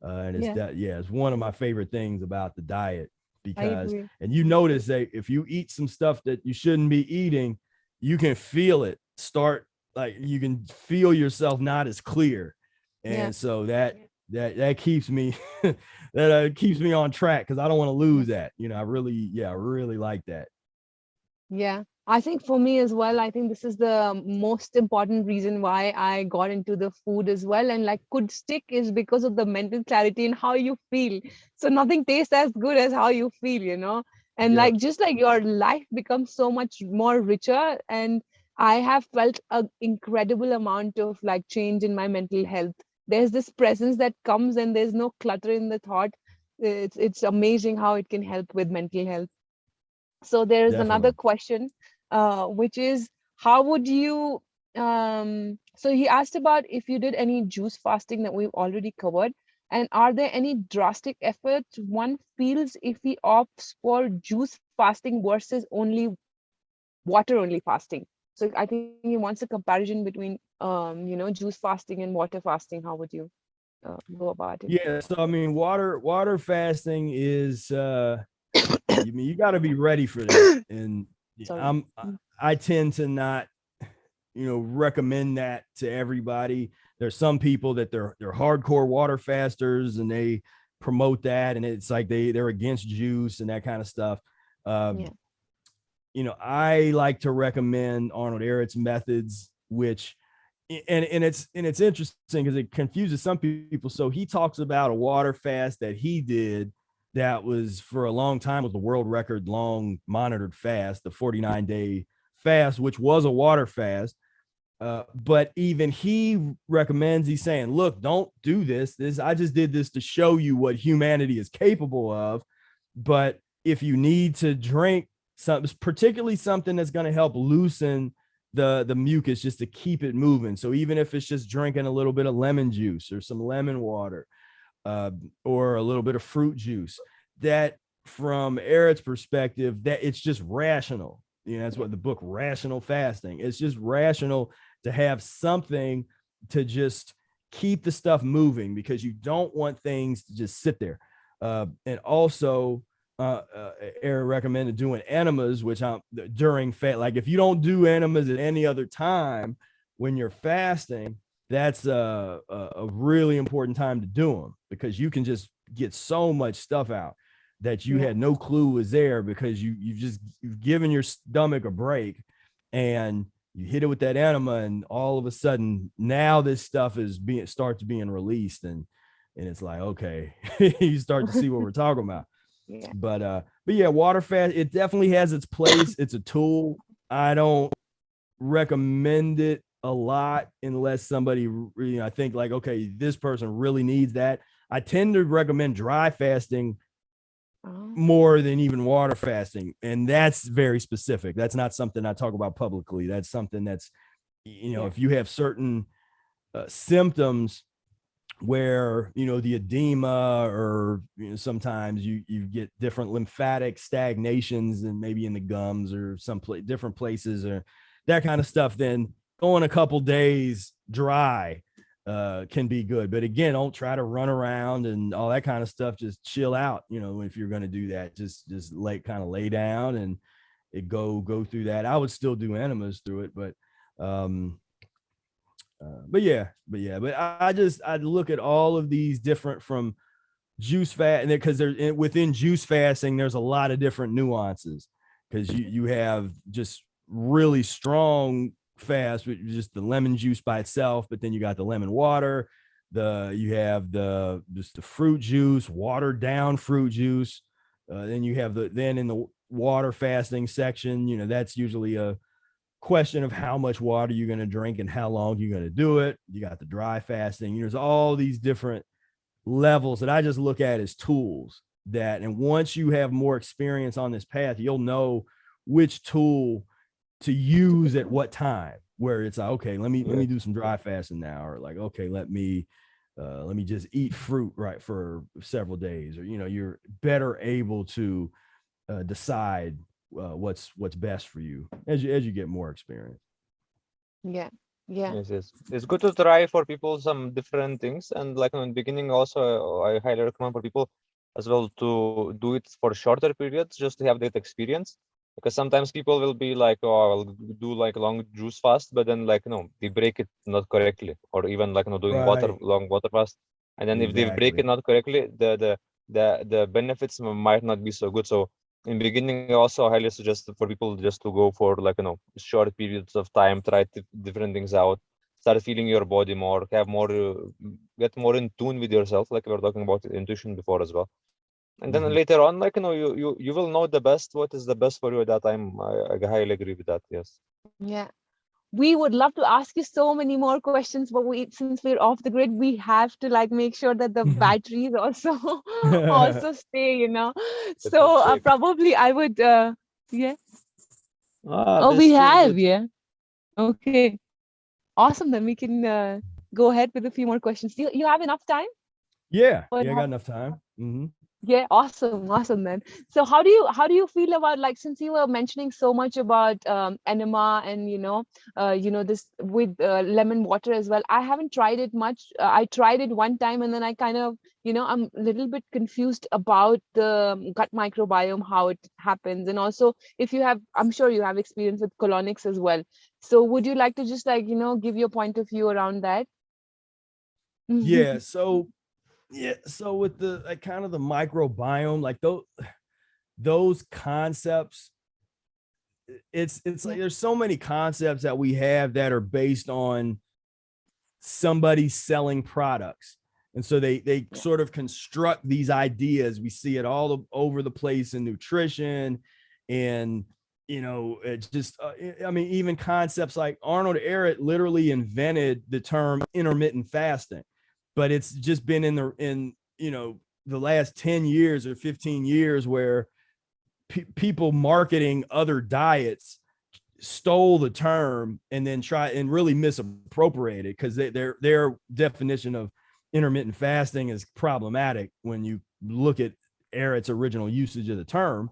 Speaker 2: And it's it's one of my favorite things about the diet, because, and you notice that if you eat some stuff that you shouldn't be eating, you can feel it start, like you can feel yourself not as clear. And so that keeps me, keeps me on track, because I don't want to lose that. You know, I really like that.
Speaker 3: Yeah, I think for me as well, I think this is the most important reason why I got into the food as well, and like could stick, is because of the mental clarity and how you feel. So nothing tastes as good as how you feel, you know, and like just like your life becomes so much more richer. And I have felt an incredible amount of like change in my mental health. There's this presence that comes, and there's no clutter in the thought. It's amazing how it can help with mental health. So there is another question, which is, how would you, so he asked about if you did any juice fasting, that we've already covered. And are there any drastic efforts one feels if he opts for juice fasting versus only water only fasting? So I think he wants a comparison between, you know, juice fasting and water fasting. How would you go about it?
Speaker 2: Yeah, so I mean, water fasting is you got to be ready for that. And I tend to not, you know, recommend that to everybody. There's some people that they're hardcore water fasters, and they promote that, and it's like they're against juice and that kind of stuff. You know, I like to recommend Arnold Ehret's methods, which and it's interesting because it confuses some people. So he talks about a water fast that he did that was for a long time was the world record long monitored fast, the 49-day fast, which was a water fast. But even he recommends, he's saying, look, don't do this. I just did this to show you what humanity is capable of. But if you need to drink something, particularly something that's going to help loosen the mucus, just to keep it moving. So even if it's just drinking a little bit of lemon juice or some lemon water, or a little bit of fruit juice, that from Ehret's perspective, that it's just rational. You know, that's what the book Rational Fasting. It's just rational to have something to just keep the stuff moving, because you don't want things to just sit there. And also, Ehret recommended doing enemas, which during fast. Like if you don't do enemas at any other time when you're fasting, that's a really important time to do them, because you can just get so much stuff out that you had no clue was there, because you've given your stomach a break, and you hit it with that enema, and all of a sudden now this stuff is starts being released, and it's like, okay, you start to see what we're talking about. But yeah, water fast, it definitely has its place. It's a tool. I don't recommend it a lot unless somebody, I think like, okay, this person really needs that. I tend to recommend dry fasting more than even water fasting, and that's very specific. That's not something I talk about publicly. That's something that's, if you have certain symptoms where the edema, or sometimes you get different lymphatic stagnations, and maybe in the gums or different places, or that kind of stuff, then going a couple days dry can be good. But again, don't try to run around and all that kind of stuff. Just chill out. If you're going to do that, just lay down and go through that. I would still do enemas through it, but I look at all of these different, from juice fast, and because within juice fasting, there's a lot of different nuances, because you have just really strong fast with just the lemon juice by itself, but then you got the lemon water, you have just the fruit juice, watered down fruit juice, then you have then in the water fasting section, that's usually a question of how much water you're going to drink and how long you're going to do it. You got the dry fasting. There's all these different levels that I just look at as tools and once you have more experience on this path, you'll know which tool to use at what time, where it's like, okay, let me do some dry fasting now, or like, okay, let me just eat fruit for several days, or you're better able to decide what's best for you as you get more experience.
Speaker 1: Yes, it's good to try for people some different things, and like in the beginning also, I highly recommend for people as well to do it for shorter periods, just to have that experience, because sometimes people will be like, oh, I'll do like long juice fast, but then like they break it not correctly, or even like doing long water fast, and then if they break it not correctly, the benefits might not be so good. So in the beginning, also I highly suggest for people just to go for like short periods of time, try different things out, start feeling your body more, have more, get more in tune with yourself, like we were talking about intuition before as well. And then later on, like you will know what is the best for you at that time. I highly agree with that. Yes.
Speaker 3: Yeah. We would love to ask you so many more questions, but since we're off the grid, we have to like make sure that the batteries also stay, So probably I would, we have, Okay. Awesome. Then we can go ahead with a few more questions. You have enough time?
Speaker 2: Yeah, I got enough time.
Speaker 3: Yeah, awesome then. So how do you feel about, like, since you were mentioning so much about enema and this with lemon water as well? I haven't tried it much. I tried it one time, and then I kind of I'm a little bit confused about the gut microbiome, how it happens, and also I'm sure you have experience with colonics as well. So would you like to just give your point of view around that?
Speaker 2: Yeah. So with the kind of the microbiome, like those concepts, it's like there's so many concepts that we have that are based on somebody selling products, and so they sort of construct these ideas. We see it all over the place in nutrition, and it's just even concepts like Arnold Ehret literally invented the term intermittent fasting, but it's just been in the last 10 years or 15 years where people marketing other diets stole the term and then try and really misappropriate it, because their definition of intermittent fasting is problematic when you look at Ehret's original usage of the term.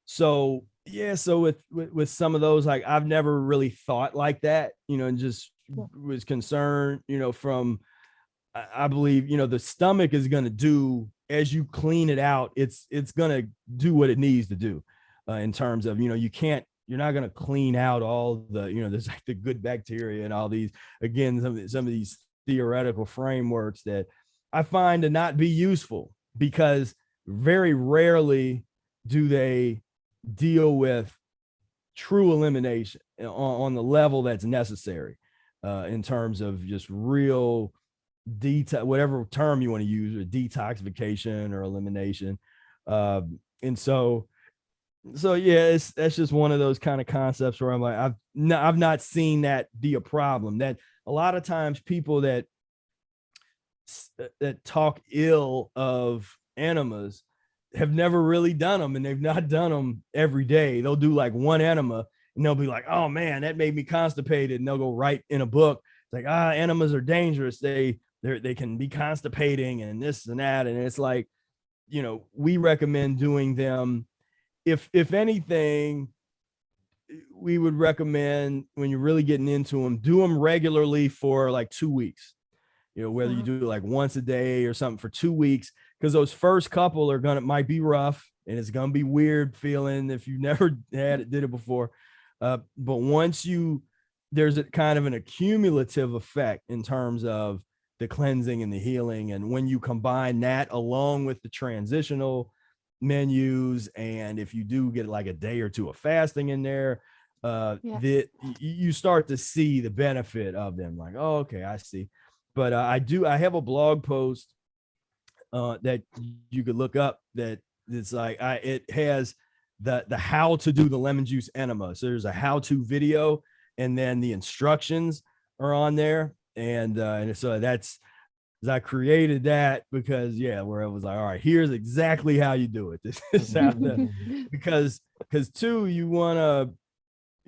Speaker 2: So with some of those, like, I've never really thought like that, and just was concerned, from, I believe, the stomach is going to do, as you clean it out, it's going to do what it needs to do, in terms of, you're not going to clean out all the, there's like the good bacteria and all these, again, some of these theoretical frameworks that I find to not be useful, because very rarely do they deal with true elimination on the level that's necessary, in terms of just real whatever term you want to use, or detoxification or elimination. And so yeah, that's just one of those kind of concepts where I'm like, I've not seen that be a problem. That a lot of times people that talk ill of enemas have never really done them, and they've not done them every day. They'll do like one enema and they'll be like, oh man, that made me constipated. And they'll go write in a book, it's like, enemas are dangerous. They can be constipating and this and that. And it's like, we recommend doing them. If anything, we would recommend, when you're really getting into them, do them regularly for like 2 weeks. Whether you do like once a day or something for 2 weeks, because those first couple might be rough, and it's gonna be weird feeling if you never did it before. But once there's a kind of an accumulative effect in terms of the cleansing and the healing. And when you combine that along with the transitional menus, and if you do get like a day or two of fasting in there, you start to see the benefit of them. Like, oh, okay, I see. But I have a blog post that you could look up, that it's like, it has the how to do the lemon juice enema. So there's a how-to video, and then the instructions are on there. And so I created that because, where it was like, all right, here's exactly how you do it. This is how because too, you want to,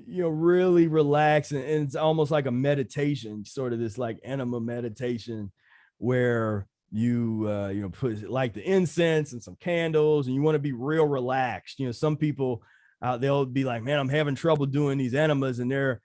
Speaker 2: really relax, and it's almost like a meditation, sort of this like enema meditation, where you put like the incense and some candles, and you want to be real relaxed. Some people they'll be like, man, I'm having trouble doing these enemas, and they're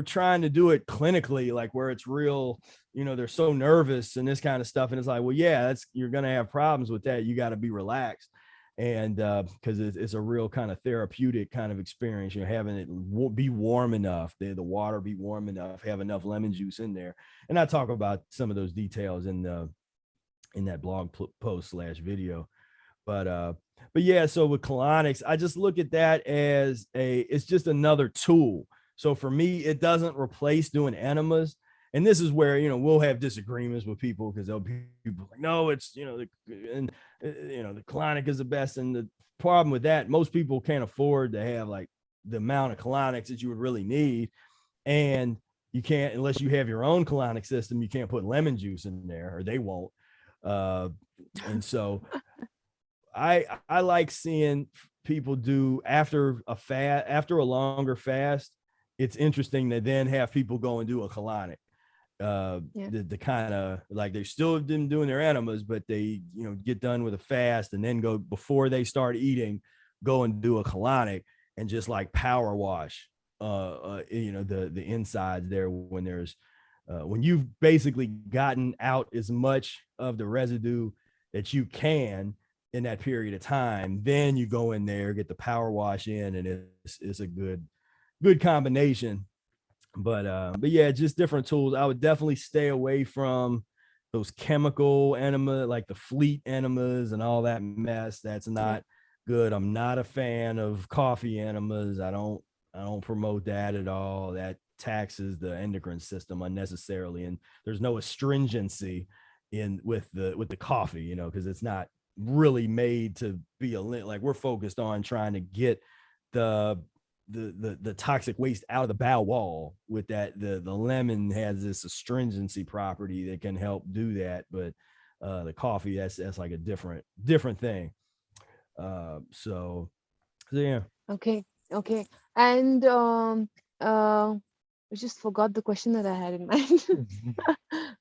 Speaker 2: trying to do it clinically, like where it's real, they're so nervous and this kind of stuff. And it's like, well, yeah, you're going to have problems with that. You got to be relaxed. And because it's a real kind of therapeutic kind of experience, having it be warm enough, the water be warm enough, have enough lemon juice in there. And I talk about some of those details in that blog post / video. But yeah, so with colonics, I just look at that as it's just another tool. So for me, it doesn't replace doing enemas. And this is where, we'll have disagreements with people, because there'll be people like, no, it's, the colonic is the best. And the problem with that, most people can't afford to have like the amount of colonics that you would really need. And you can't, unless you have your own colonic system, you can't put lemon juice in there, or they won't. And so I like seeing people do after a longer fast. It's interesting to then have people go and do a colonic. The kind of like, they still been doing their enemas, but they get done with a fast, and then go, before they start eating, go and do a colonic, and just like power wash the insides there, when there's when you've basically gotten out as much of the residue that you can in that period of time. Then you go in there, get the power wash in, and it's a good combination. But yeah, just different tools. I would definitely stay away from those chemical enema, like the fleet enemas and all that mess. That's not good. I'm not a fan of coffee enemas. I don't promote that at all. That taxes the endocrine system unnecessarily, and there's no astringency with the coffee, because it's not really made to be like, we're focused on trying to get the toxic waste out of the bowel wall with that. The lemon has this astringency property that can help do that, but the coffee, that's like a different thing. So yeah.
Speaker 3: Okay. And I just forgot the question that I had in mind.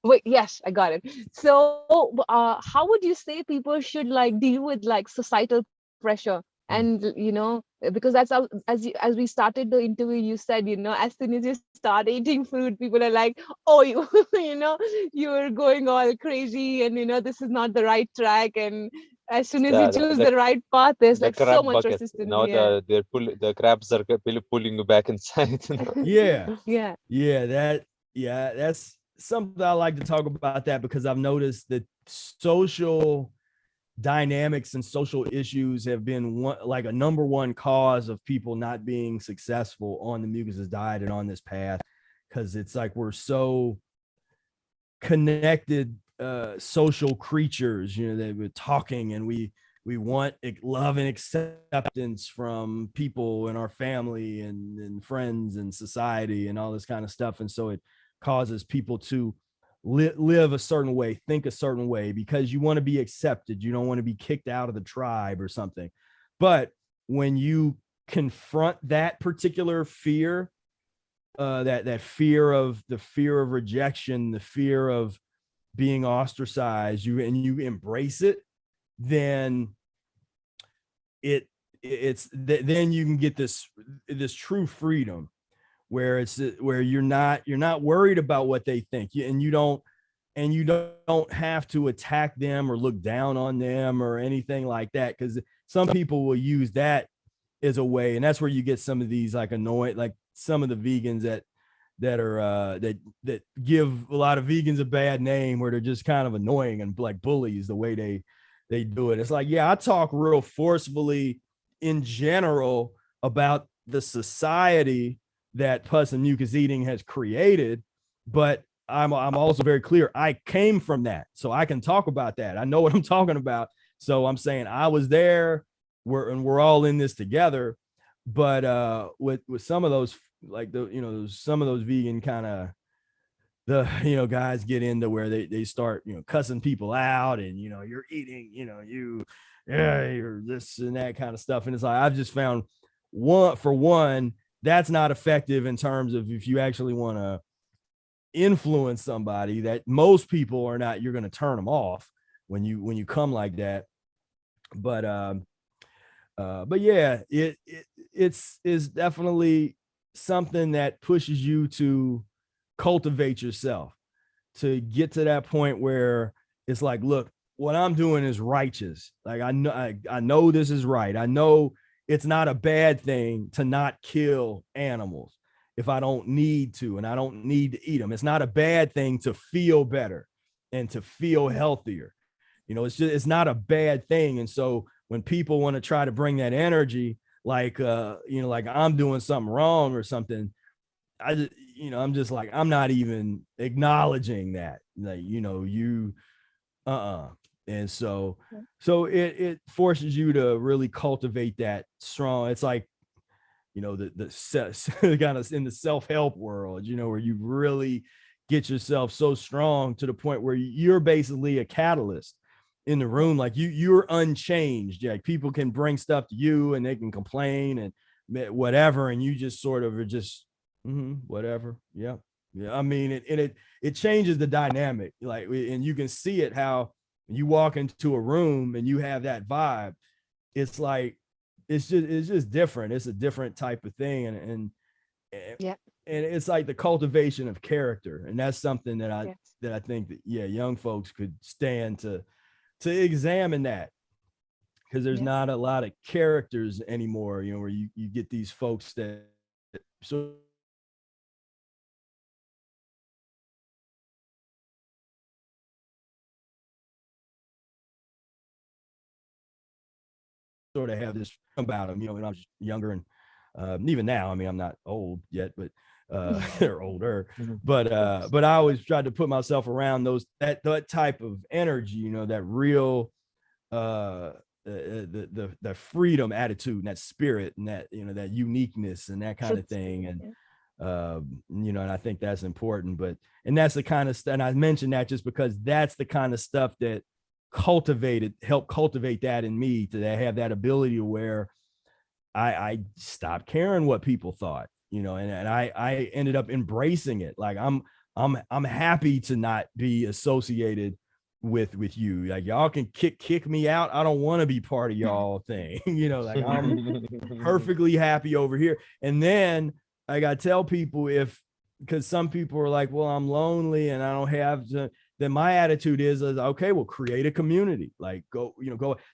Speaker 3: Wait, yes, I got it. So how would you say people should like deal with like societal pressure And because that's how, as we started the interview, you said, as soon as you start eating food, people are like, oh, you're going all crazy, and this is not the right track. And as soon as you
Speaker 1: Yeah,
Speaker 3: choose the right path, there's
Speaker 1: the
Speaker 3: like so
Speaker 1: crab
Speaker 3: much
Speaker 1: bucket.
Speaker 3: resistance.
Speaker 1: No,
Speaker 3: Yeah.
Speaker 1: the crabs are pulling you back inside.
Speaker 2: Yeah.
Speaker 3: Yeah.
Speaker 2: That's something I like to talk about, that because I've noticed that social dynamics and social issues have been a number one cause of people not being successful on the Mucusless diet and on this path, because it's like we're so connected social creatures, that we're talking, and we want love and acceptance from people in our family and friends and society and all this kind of stuff. And so it causes people to live a certain way, think a certain way, because you want to be accepted. You don't want to be kicked out of the tribe or something. But when you confront that particular fear, that fear of rejection, the fear of being ostracized, you embrace it, then then you can get this true freedom, where you're not worried about what they think, and you don't have to attack them or look down on them or anything like that, because some people will use that as a way, and that's where you get some of these like annoying, like some of the vegans that give a lot of vegans a bad name, where they're just kind of annoying and like bullies the way they do it. It's like, yeah, I talk real forcefully in general about the society that pus and mucus eating has created, but I'm also very clear, I came from that, so I can talk about that. I know what I'm talking about. So I'm saying I was there, we're all in this together. But with some of those, like some of those vegan kind of guys get into where they start cussing people out, and you're eating, you're this and that kind of stuff. And it's like, I've just found one, that's not effective in terms of if you actually want to influence somebody, that most people are not, you're going to turn them off when you come like that. But yeah, it's definitely something that pushes you to cultivate yourself, to get to that point where it's like, look, what I'm doing is righteous. Like, I know this is right. I know it's not a bad thing to not kill animals if I don't need to, and I don't need to eat them. It's not a bad thing to feel better and to feel healthier. It's not a bad thing. And so when people want to try to bring that energy, like like I'm doing something wrong or something, I'm just like, I'm not even acknowledging that, like, and so it forces you to really cultivate that strong. It's like, the kind of in the self-help world, where you really get yourself so strong to the point where you're basically a catalyst in the room. Like you're unchanged. Like people can bring stuff to you and they can complain and whatever, and you just sort of are just whatever. Yeah. I mean, it changes the dynamic. Like, and you can see it how you walk into a room and you have that vibe. It's like, it's just different. It's a different type of thing. And it's like the cultivation of character. And that's something that I think that, young folks could stand to examine that, because there's not a lot of characters anymore, where you get these folks that sort of have this about them, when I was younger. And even now, I mean, I'm not old yet, but or older, but I always tried to put myself around that type of energy, that real the freedom attitude and that spirit and that that uniqueness and that kind of thing. And and I think that's important. And that's the kind of stuff, and I mentioned that just because that's the kind of stuff that helped cultivate that in me, to have that ability where I stopped caring what people thought, and I ended up embracing it. Like I'm happy to not be associated with you. Like y'all can kick me out. I don't want to be part of y'all thing. You know, like I'm perfectly happy over here. And then I got to tell people because some people are like, well, I'm lonely and I don't have to, then my attitude is okay, well, create a community. Like go,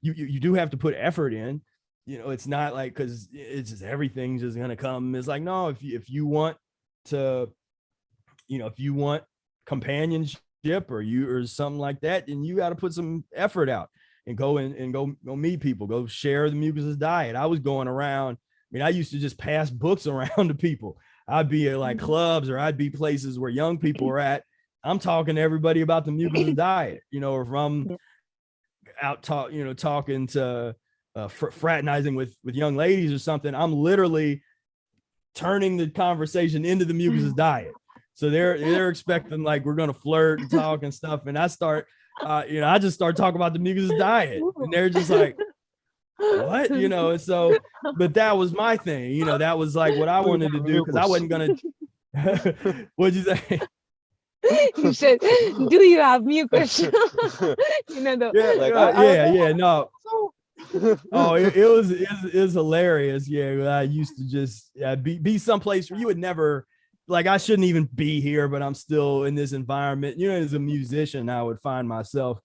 Speaker 2: you do have to put effort in, it's not like, cause it's just, everything's just going to come. It's like, no, if you want to, if you want companionship or something like that, then you got to put some effort out and go meet people, go share the Mucusless Diet. I was going around. I mean, I used to just pass books around to people. I'd be at like clubs or I'd be places where young people are at. I'm talking to everybody about the Mucusless Diet, or if I'm out talking to fraternizing with young ladies or something, I'm literally turning the conversation into the Mucusless Diet. So they're expecting like we're gonna flirt and talk and stuff, and I start, I just start talking about the Mucusless Diet, and they're just like, what, and so, but that was my thing, that was like what I wanted to do, because I wasn't gonna. What'd you say?
Speaker 3: You said, do you have mucus? No.
Speaker 2: No. Oh, it was hilarious. Yeah, I used to just be someplace where you would never, like, I shouldn't even be here, but I'm still in this environment. As a musician, I would find myself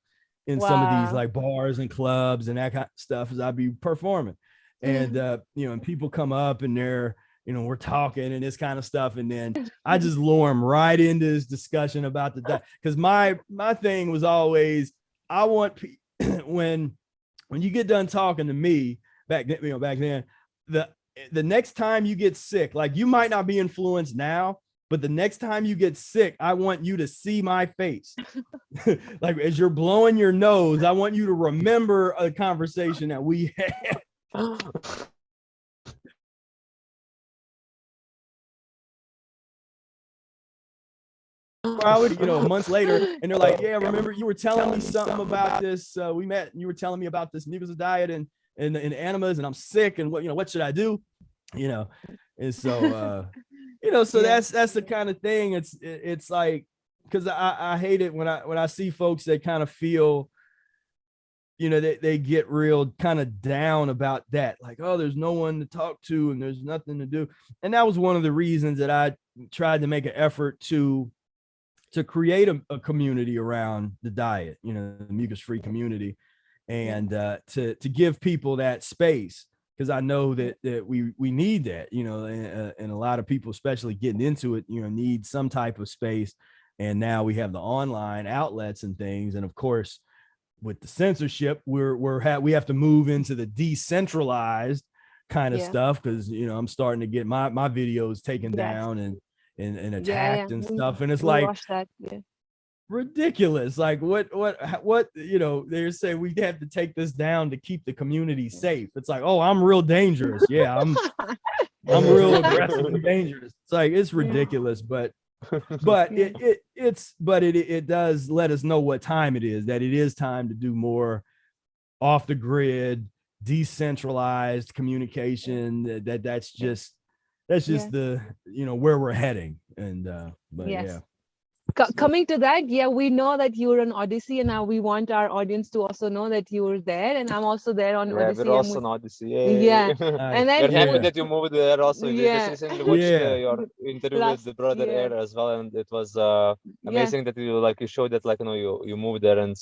Speaker 2: in some of these like bars and clubs and that kind of stuff as I'd be performing. And and people come up and they're, we're talking and this kind of stuff, and then I just lure them right into this discussion about the diet, because my thing was always, I want when you get done talking to me back then, the next time you get sick, like you might not be influenced now, but the next time you get sick, I want you to see my face. Like as you're blowing your nose, I want you to remember a conversation that we had. Probably, months later, and they're like, yeah, remember you were telling me something about this, we met and you were telling me about this Mucusless Diet and enemas, and I'm sick, and what should I do, and so so that's the kind of thing. It's like, because I hate it when I see folks that kind of feel, they get real kind of down about that, like, oh, there's no one to talk to and there's nothing to do. And that was one of the reasons that I tried to make an effort to create a community around the diet, the mucus-free community, and to give people that space, because I know that we need that, and a lot of people, especially getting into it, need some type of space. And now we have the online outlets and things, and of course, with the censorship, we have to move into the decentralized kind of stuff, because I'm starting to get my videos taken down and attacked and stuff, and it's like ridiculous. Like what they're saying we have to take this down to keep the community safe. It's like, oh, I'm real dangerous. Yeah, I'm real aggressive and dangerous. It's like, it's ridiculous, but it does let us know what time it is, that it is time to do more off the grid, decentralized communication. That's just the where we're heading. And
Speaker 3: coming to that, we know that you're on Odyssey, and now we want our audience to also know that you were there, and I'm also there on Odyssey.
Speaker 1: We're also on Odyssey.
Speaker 3: And then
Speaker 1: we're happy that you moved there also. We just recently watched your interview with the brother Ehret as well, and it was amazing that you showed that you moved there, and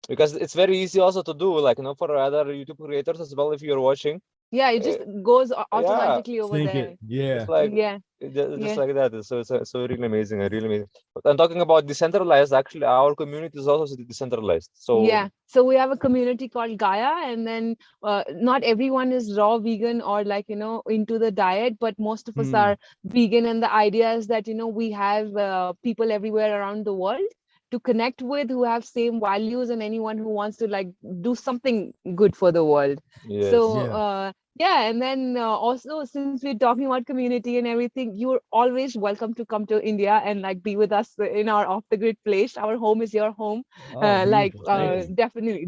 Speaker 1: because it's very easy also to do, for other YouTube creators as well, if you're watching. It just goes automatically over there. Just like that. So it's so really amazing. Really amazing. But I'm talking about decentralized. Actually, our community is also decentralized. So
Speaker 3: so we have a community called Gaia, and then not everyone is raw vegan or into the diet, but most of us are vegan. And the idea is that we have people everywhere around the world to connect with, who have same values, and anyone who wants to do something good for the world.
Speaker 1: Yes.
Speaker 3: So and then also, since we're talking about community and everything, you're always welcome to come to India and be with us in our off the grid place. Our home is your home. Definitely.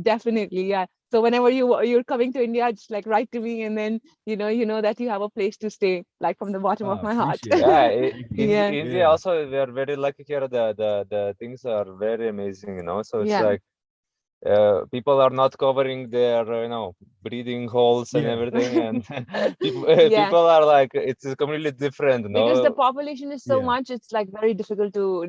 Speaker 3: So whenever you're coming to India, just like write to me, and then you know that you have a place to stay, like from the bottom of my heart.
Speaker 2: Appreciate
Speaker 1: Yeah,
Speaker 2: it. Thank you.
Speaker 3: Yeah.
Speaker 1: India
Speaker 2: Yeah.
Speaker 1: also, we are very lucky here. The things are very amazing, you know. So it's
Speaker 3: Yeah.
Speaker 1: like people are not covering their breathing holes and
Speaker 2: Yeah.
Speaker 1: everything, and people
Speaker 3: Yeah.
Speaker 1: people are like, it's completely different, you
Speaker 3: Because the
Speaker 1: know.
Speaker 3: population is so
Speaker 2: Yeah.
Speaker 3: much, it's like very difficult to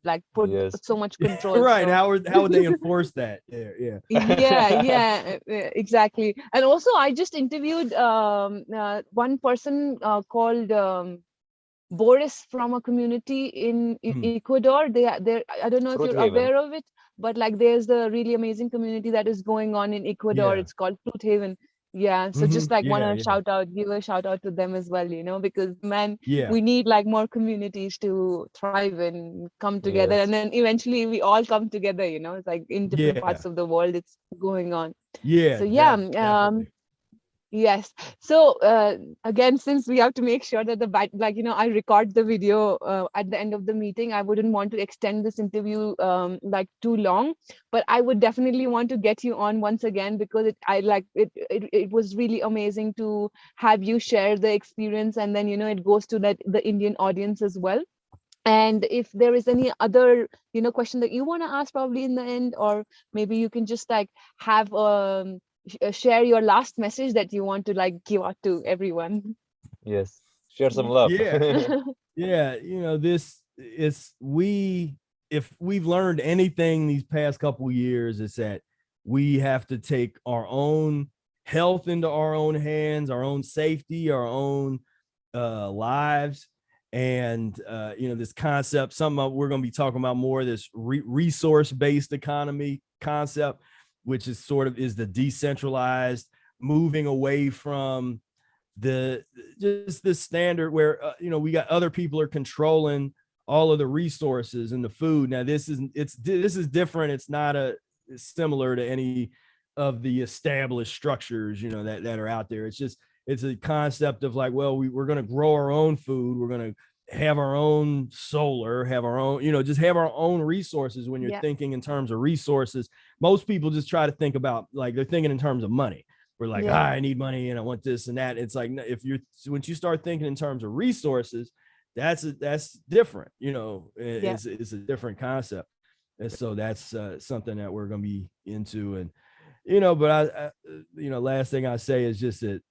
Speaker 3: like put
Speaker 1: Yes,
Speaker 3: so much control.
Speaker 2: Right.
Speaker 3: So
Speaker 2: How would they enforce that? Yeah. Yeah.
Speaker 3: yeah, exactly. And also I just interviewed one person called Boris from a community in
Speaker 2: Hmm.
Speaker 3: Ecuador. They I don't know if
Speaker 1: Fruit
Speaker 3: you're
Speaker 1: Haven.
Speaker 3: aware of it, but like there's a really amazing community that is going on in Ecuador.
Speaker 2: Yeah.
Speaker 3: It's called Fruit Haven. Yeah, so just like want
Speaker 2: Yeah.
Speaker 3: to
Speaker 2: Yeah.
Speaker 3: give a shout out to them as well, because man,
Speaker 2: Yeah.
Speaker 3: we need like more communities to thrive and come together,
Speaker 1: Yes,
Speaker 3: and then eventually we all come together. It's like in different
Speaker 2: Yeah.
Speaker 3: parts of the world, it's going on.
Speaker 2: Yeah.
Speaker 3: So yeah,
Speaker 2: Definitely.
Speaker 3: yes. So again, since we have to make sure that I record the video at the end of the meeting, I wouldn't want to extend this interview like too long, but I would definitely want to get you on once again, because it was really amazing to have you share the experience, and then it goes to the Indian audience as well. And if there is any other question that you want to ask probably in the end, or maybe you can just like have share your last message that you want to like give out to everyone.
Speaker 1: yes. Share some
Speaker 3: Yeah.
Speaker 1: love.
Speaker 2: Yeah. Yeah. This is if we've learned anything these past couple years, it's that we have to take our own health into our own hands, our own safety, our own lives. And this concept, something we're going to be talking about more, this resource-based economy concept, which is is the decentralized, moving away from just this standard where we got other people are controlling all of the resources and the food. Now this is different. It's not it's similar to any of the established structures that are out there. It's a concept of like, well, we're going to grow our own food, we're going to have our own solar, have our own, just have our own resources. When you're
Speaker 3: Yeah.
Speaker 2: thinking in terms of resources, most people just try to think about, like, they're thinking in terms of money. We're like,
Speaker 3: Yeah.
Speaker 2: I need money and I want this and that. It's like, once you start thinking in terms of resources, that's different. It's a different concept. And so that's something that we're going to be into. And but I last thing I say is just that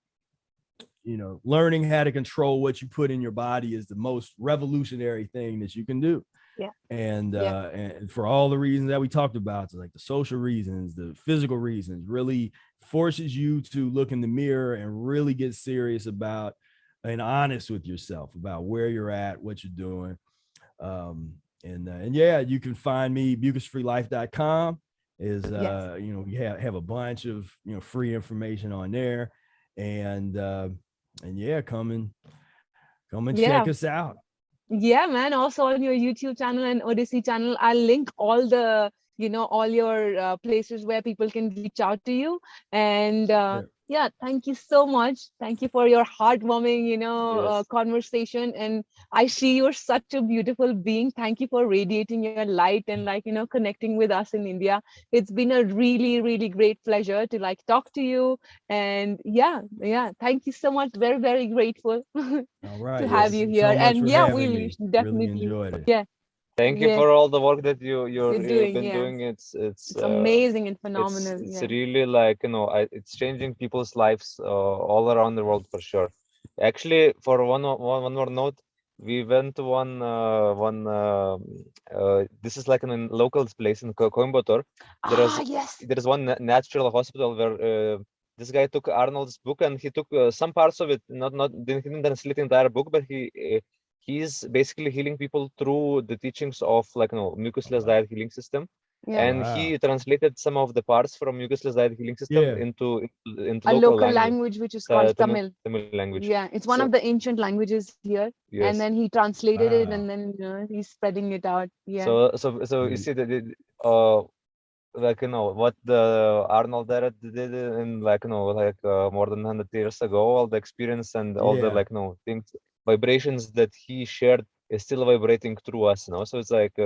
Speaker 2: learning how to control what you put in your body is the most revolutionary thing that you can do.
Speaker 3: Yeah.
Speaker 2: And
Speaker 3: Yeah.
Speaker 2: and for all the reasons that we talked about, so like the social reasons, the physical reasons, really forces you to look in the mirror and really get serious about and honest with yourself about where you're at, what you're doing. And yeah, you can find me mucus-free-life.com is
Speaker 3: Yes.
Speaker 2: we have a bunch of free information on there. And yeah, come and
Speaker 3: Yeah.
Speaker 2: check us out.
Speaker 3: Yeah, man. Also on your YouTube channel and Odyssey channel, I'll link all the, all your places where people can reach out to you. And yeah, thank you so much. Thank you for your heartwarming,
Speaker 1: Yes.
Speaker 3: conversation. And I see you're such a beautiful being. Thank you for radiating your light and like, connecting with us in India. It's been a really, really great pleasure to like talk to you. And yeah, thank you so much. Very, very grateful.
Speaker 2: All right.
Speaker 3: To
Speaker 1: Yes.
Speaker 3: have
Speaker 2: Thank
Speaker 3: you
Speaker 2: you
Speaker 3: here.
Speaker 2: so much
Speaker 3: And
Speaker 2: for
Speaker 3: yeah,
Speaker 2: having
Speaker 3: we
Speaker 2: me.
Speaker 3: should
Speaker 2: Really
Speaker 3: definitely,
Speaker 2: enjoyed it.
Speaker 3: yeah,
Speaker 1: Thank you
Speaker 3: yeah,
Speaker 1: for all the work that you've
Speaker 3: you're doing.
Speaker 1: been
Speaker 3: Yeah,
Speaker 1: doing.
Speaker 3: it's amazing and phenomenal.
Speaker 1: It's
Speaker 3: Yeah,
Speaker 1: really like, it's changing people's lives all around the world for sure. Actually, for one more note, we went to this is like in a local place in Coimbatore.
Speaker 3: yes,
Speaker 1: There is one natural hospital where this guy took Arnold's book and he took some parts of it, he didn't translate the entire book, but he's basically healing people through the teachings of like mucusless diet healing system.
Speaker 3: yeah.
Speaker 1: And
Speaker 2: Wow.
Speaker 1: he translated some of the parts from Mucusless Diet healing system
Speaker 2: Yeah.
Speaker 1: into
Speaker 3: A
Speaker 1: local
Speaker 3: local
Speaker 1: language,
Speaker 3: language which is called Tamil.
Speaker 1: Tamil language.
Speaker 3: Yeah, it's one
Speaker 1: So
Speaker 3: of the ancient languages here. And
Speaker 1: yes,
Speaker 3: then he translated it,
Speaker 2: Wow.
Speaker 3: and then he's spreading it out. Yeah,
Speaker 1: so you see that like what the Arnold Ehret did in like more than 100 years ago, all the experience and all the
Speaker 2: Yeah.
Speaker 1: like things, vibrations that he shared is still vibrating through us. So it's like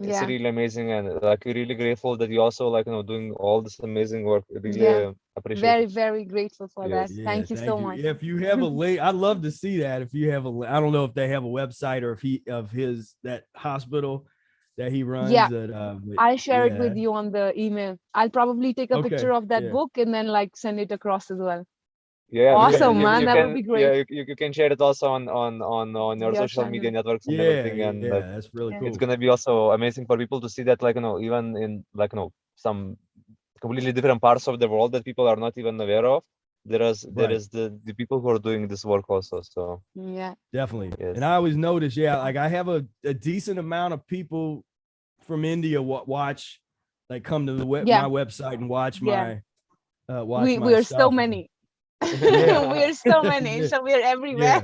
Speaker 1: It's
Speaker 3: Yeah.
Speaker 1: really amazing, and like we're really grateful that you also like doing all this amazing work. Really
Speaker 3: Yeah.
Speaker 1: appreciate
Speaker 3: Very,
Speaker 1: it.
Speaker 3: very grateful for that.
Speaker 1: Yes.
Speaker 2: Yeah,
Speaker 3: Thank you so
Speaker 2: you.
Speaker 3: much.
Speaker 2: If you have a link, I'd love to see that. If you have a, I don't know if they have a website or if his that hospital that he runs.
Speaker 3: Yeah.
Speaker 2: That
Speaker 3: I'll share it
Speaker 2: yeah.
Speaker 3: with you on the email. I'll probably take a
Speaker 2: Okay,
Speaker 3: picture of that
Speaker 2: yeah.
Speaker 3: book and then like send it across as well.
Speaker 1: Yeah,
Speaker 3: Awesome,
Speaker 1: you,
Speaker 3: man.
Speaker 1: you
Speaker 3: That
Speaker 1: can
Speaker 3: would be great.
Speaker 1: yeah you can share it also on your
Speaker 3: Your
Speaker 1: social media
Speaker 3: channel.
Speaker 1: networks and
Speaker 2: Yeah,
Speaker 1: everything, and like
Speaker 2: that's really
Speaker 3: Yeah.
Speaker 2: cool.
Speaker 1: it's gonna be also amazing for people to see that, like even in like some completely different parts of the world that people are not even aware of. There is
Speaker 2: Right.
Speaker 1: the people who are doing this work also. So
Speaker 3: Yeah.
Speaker 2: Definitely.
Speaker 1: yes.
Speaker 2: And I always notice, yeah, like I have a decent amount of people from India watch, like come to the
Speaker 3: Yeah.
Speaker 2: my website and watch
Speaker 3: Yeah.
Speaker 2: watch my
Speaker 3: We're so
Speaker 2: stuff.
Speaker 3: many.
Speaker 2: Yeah.
Speaker 3: We're so many.
Speaker 2: Yeah.
Speaker 3: So we're everywhere.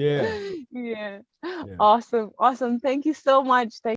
Speaker 2: Yeah.
Speaker 3: Yeah.
Speaker 2: Yeah.
Speaker 3: Awesome. Awesome. Thank you so much. Thank